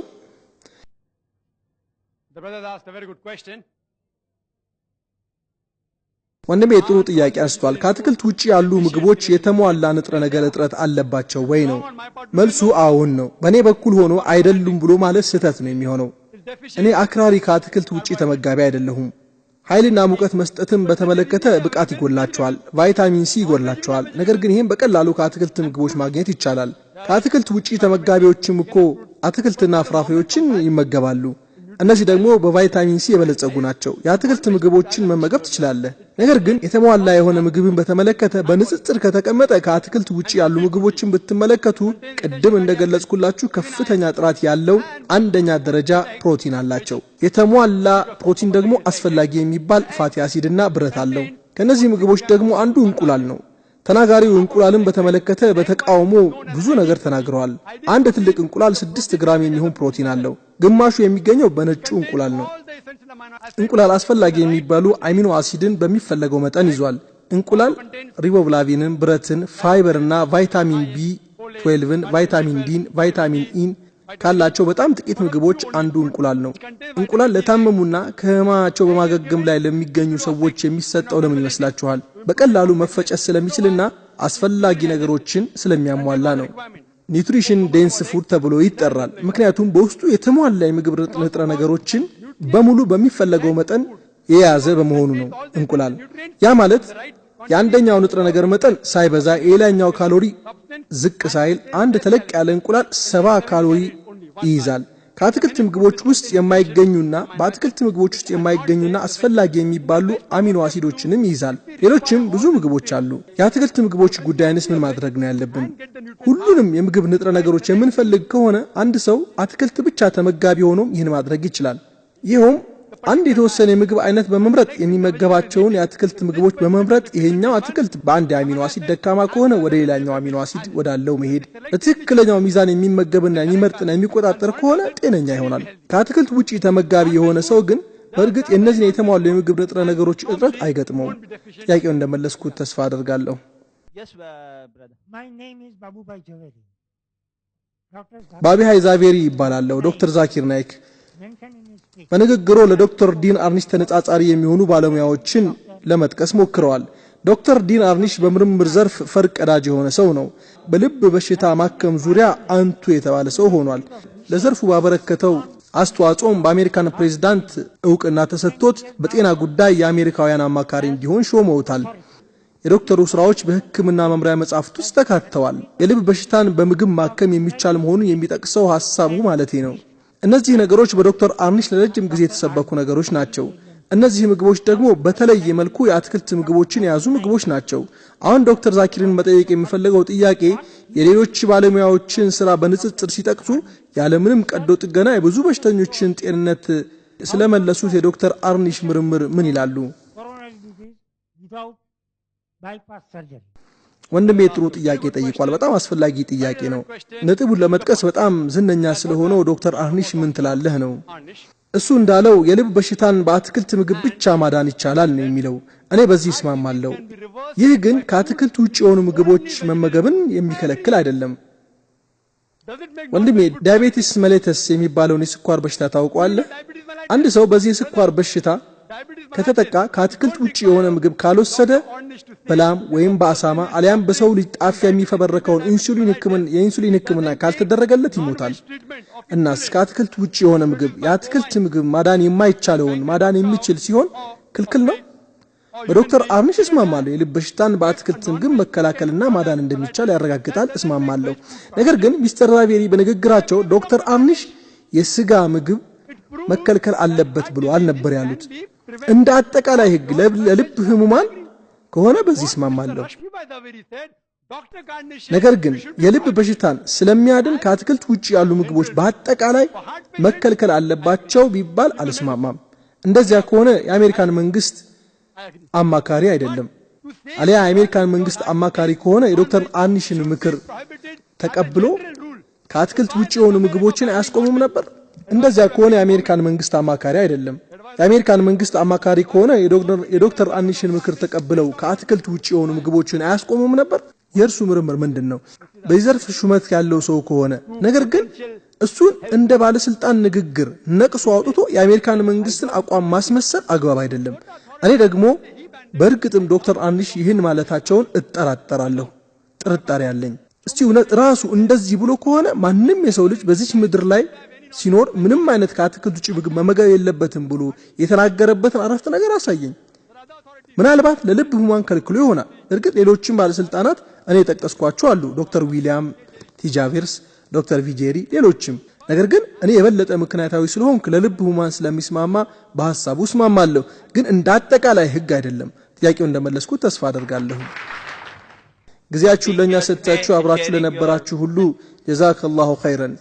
ወንድሜ ጥሩ ጥያቄ አንስቷል። ከአትክልት ውጪ ያሉ ምግቦች የተሟላ ንጥረ ነገር እጥረት አለባቸው ወይ ነው መልሱ። አዎን ነው። በእኔ በኩል ሆኖ አይደሉም ብሎ ማለት ስህተት ነው የሚሆነው። እኔ አክራሪ ከአትክልት ውጪ ተመጋቢ አይደለሁም። ኃይልና ሙቀት መስጠትን በተመለከተ ብቃት ይጎላቸዋል፣ ቫይታሚን ሲ ይጎላቸዋል። ነገር ግን ይሄን በቀላሉ ከአትክልት ምግቦች ማግኘት ይቻላል። ከአትክልት ውጪ ተመጋቢዎችም እኮ አትክልትና ፍራፍሬዎችን ይመገባሉ። እነዚህ ደግሞ በቫይታሚን ሲ የበለጸጉ ናቸው። የአትክልት ምግቦችን መመገብ ትችላለህ። ነገር ግን የተሟላ የሆነ ምግብን በተመለከተ በንጽጽር ከተቀመጠ ከአትክልት ውጪ ያሉ ምግቦችን ብትመለከቱ ቅድም እንደገለጽኩላችሁ ከፍተኛ ጥራት ያለው አንደኛ ደረጃ ፕሮቲን አላቸው። የተሟላ ፕሮቲን ደግሞ አስፈላጊ የሚባል ፋቲ አሲድና ብረት አለው። ከነዚህ ምግቦች ደግሞ አንዱ እንቁላል ነው። ተናጋሪው እንቁላልን በተመለከተ በተቃውሞ ብዙ ነገር ተናግረዋል። አንድ ትልቅ እንቁላል 6 ግራም የሚሆን ፕሮቲን አለው። ግማሹ የሚገኘው በነጩ እንቁላል ነው። እንቁላል አስፈላጊ የሚባሉ አሚኖ አሲድን በሚፈለገው መጠን ይዟል። እንቁላል ሪቦፍላቪንን፣ ብረትን፣ ፋይበርና ቫይታሚን ቢ12ን፣ ቫይታሚን ዲን፣ ቫይታሚን ኢን ካላቸው በጣም ጥቂት ምግቦች አንዱ እንቁላል ነው። እንቁላል ለታመሙና ከህመማቸው በማገገም ላይ ለሚገኙ ሰዎች የሚሰጠው ለምን ይመስላችኋል? በቀላሉ መፈጨት ስለሚችልና አስፈላጊ ነገሮችን ስለሚያሟላ ነው። ኒውትሪሽን ዴንስ ፉድ ተብሎ ይጠራል። ምክንያቱም በውስጡ የተሟላ የምግብ ንጥረ ነገሮችን በሙሉ በሚፈለገው መጠን የያዘ በመሆኑ ነው። እንቁላል ያ ማለት የአንደኛው ንጥረ ነገር መጠን ሳይበዛ የሌላኛው ካሎሪ ዝቅ ሳይል አንድ ተለቅ ያለ እንቁላል 70 ካሎሪ ይይዛል። ከአትክልት ምግቦች ውስጥ የማይገኙና በአትክልት ምግቦች ውስጥ የማይገኙና አስፈላጊ የሚባሉ አሚኖ አሲዶችንም ይይዛል። ሌሎችም ብዙ ምግቦች አሉ። የአትክልት ምግቦች ጉዳይንስ ምን ማድረግ ነው ያለብን? ሁሉንም የምግብ ንጥረ ነገሮች የምንፈልግ ከሆነ አንድ ሰው አትክልት ብቻ ተመጋቢ ሆኖ ይህን ማድረግ ይችላል። ይኸውም አንድ የተወሰነ የምግብ አይነት በመምረጥ የሚመገባቸውን የአትክልት ምግቦች በመምረጥ ይሄኛው አትክልት በአንድ አሚኖ አሲድ ደካማ ከሆነ ወደ ሌላኛው አሚኖ አሲድ ወዳለው መሄድ፣ በትክክለኛው ሚዛን የሚመገብና የሚመርጥና የሚቆጣጠር ከሆነ ጤነኛ ይሆናል። ከአትክልት ውጪ ተመጋቢ የሆነ ሰው ግን በእርግጥ የእነዚህን የተሟሉ የምግብ ንጥረ ነገሮች እጥረት አይገጥመውም። ጥያቄውን እንደመለስኩት ተስፋ አደርጋለሁ። ባቢሃይ ዛቬሪ ይባላለሁ። ዶክተር ዛኪር ናይክ በንግግሩ ለዶክተር ዲን አርኒሽ ተነጻጻሪ የሚሆኑ ባለሙያዎችን ለመጥቀስ ሞክረዋል። ዶክተር ዲን አርኒሽ በምርምር ዘርፍ ፈርቀዳጅ የሆነ ሰው ነው። በልብ በሽታ ማከም ዙሪያ አንቱ የተባለ ሰው ሆኗል። ለዘርፉ ባበረከተው አስተዋጽኦም በአሜሪካን ፕሬዝዳንት እውቅና ተሰጥቶት በጤና ጉዳይ የአሜሪካውያን አማካሪ እንዲሆን ሾመውታል። የዶክተሩ ስራዎች በሕክምና መምሪያ መጻሕፍት ውስጥ ተካተዋል። የልብ በሽታን በምግብ ማከም የሚቻል መሆኑን የሚጠቅሰው ሐሳቡ ማለቴ ነው። እነዚህ ነገሮች በዶክተር አርኒሽ ለረጅም ጊዜ የተሰበኩ ነገሮች ናቸው። እነዚህ ምግቦች ደግሞ በተለየ መልኩ የአትክልት ምግቦችን የያዙ ምግቦች ናቸው። አሁን ዶክተር ዛኪርን መጠየቅ የሚፈልገው ጥያቄ የሌሎች ባለሙያዎችን ስራ በንጽጽር ሲጠቅሱ ያለምንም ቀዶ ጥገና የብዙ በሽተኞችን ጤንነት ስለመለሱት የዶክተር አርኒሽ ምርምር ምን ይላሉ? ወንድሜ ጥሩ ጥያቄ ጠይቋል። በጣም አስፈላጊ ጥያቄ ነው። ነጥቡን ለመጥቀስ በጣም ዝነኛ ስለሆነው ዶክተር አርኒሽ ምን ትላለህ ነው። እሱ እንዳለው የልብ በሽታን በአትክልት ምግብ ብቻ ማዳን ይቻላል ነው የሚለው። እኔ በዚህ እስማማለሁ። ይህ ግን ከአትክልት ውጪ የሆኑ ምግቦች መመገብን የሚከለክል አይደለም። ወንድሜ ዲያቤቲስ መሌተስ የሚባለውን የስኳር በሽታ ታውቀዋለህ? አንድ ሰው በዚህ የስኳር በሽታ ከተጠቃ ከአትክልት ውጪ የሆነ ምግብ ካልወሰደ በላም ወይም በአሳማ አሊያም በሰው ልጅ ጣፊያ የሚፈበረከውን የኢንሱሊን ሕክምና ካልተደረገለት ይሞታል። እናስ ከአትክልት ውጪ የሆነ ምግብ የአትክልት ምግብ ማዳን የማይቻለውን ማዳን የሚችል ሲሆን ክልክል ነው? በዶክተር አርኒሽ እስማማለሁ። የልብ በሽታን በአትክልት ምግብ መከላከልና ማዳን እንደሚቻል ያረጋግጣል፣ እስማማለሁ። ነገር ግን ሚስተር ዛቬሪ በንግግራቸው ዶክተር አርኒሽ የስጋ ምግብ መከልከል አለበት ብሎ አልነበር ያሉት። እንደ አጠቃላይ ህግ ለልብ ህሙማን ከሆነ በዚህ እስማማለሁ። ነገር ግን የልብ በሽታን ስለሚያድን ከአትክልት ውጪ ያሉ ምግቦች በአጠቃላይ መከልከል አለባቸው ቢባል አልስማማም። እንደዚያ ከሆነ የአሜሪካን መንግስት አማካሪ አይደለም። አሊያ የአሜሪካን መንግስት አማካሪ ከሆነ የዶክተር አንሽን ምክር ተቀብሎ ከአትክልት ውጪ የሆኑ ምግቦችን አያስቆሙም ነበር። እንደዚያ ከሆነ የአሜሪካን መንግስት አማካሪ አይደለም። የአሜሪካን መንግስት አማካሪ ከሆነ የዶክተር አንሽን ምክር ተቀብለው ከአትክልት ውጪ የሆኑ ምግቦችን አያስቆሙም ነበር። የእርሱ ምርምር ምንድነው? በዚህ ዘርፍ ሹመት ያለው ሰው ከሆነ ነገር ግን እሱን እንደ ባለስልጣን ንግግር ነቅሶ አውጥቶ የአሜሪካን መንግስትን አቋም ማስመሰል አግባብ አይደለም። እኔ ደግሞ በእርግጥም ዶክተር አንሽ ይህን ማለታቸውን እጠራጠራለሁ፣ ጥርጣሬ አለኝ። እስቲ እውነት ራሱ እንደዚህ ብሎ ከሆነ ማንም የሰው ልጅ በዚህ ምድር ላይ ሲኖር ምንም አይነት ከአትክልት ውጪ ምግብ መመገብ የለበትም ብሎ የተናገረበትን አረፍተ ነገር አሳየኝ። ምናልባት ለልብ ህሙማን ከልክሎ ይሆናል። እርግጥ ሌሎችም ባለስልጣናት እኔ ጠቀስኳቸው አሉ፣ ዶክተር ዊሊያም ቲጃቪርስ፣ ዶክተር ቪጄሪ፣ ሌሎችም። ነገር ግን እኔ የበለጠ ምክንያታዊ ስለሆንኩ ለልብ ህሙማን ስለሚስማማ በሐሳቡ እስማማለሁ፣ ግን እንደ አጠቃላይ ህግ አይደለም። ጥያቄው እንደመለስኩት ተስፋ አደርጋለሁ። ጊዜያችሁን ለኛ ሰጥታችሁ አብራችሁ ለነበራችሁ ሁሉ ጀዛከላሁ ኸይረን።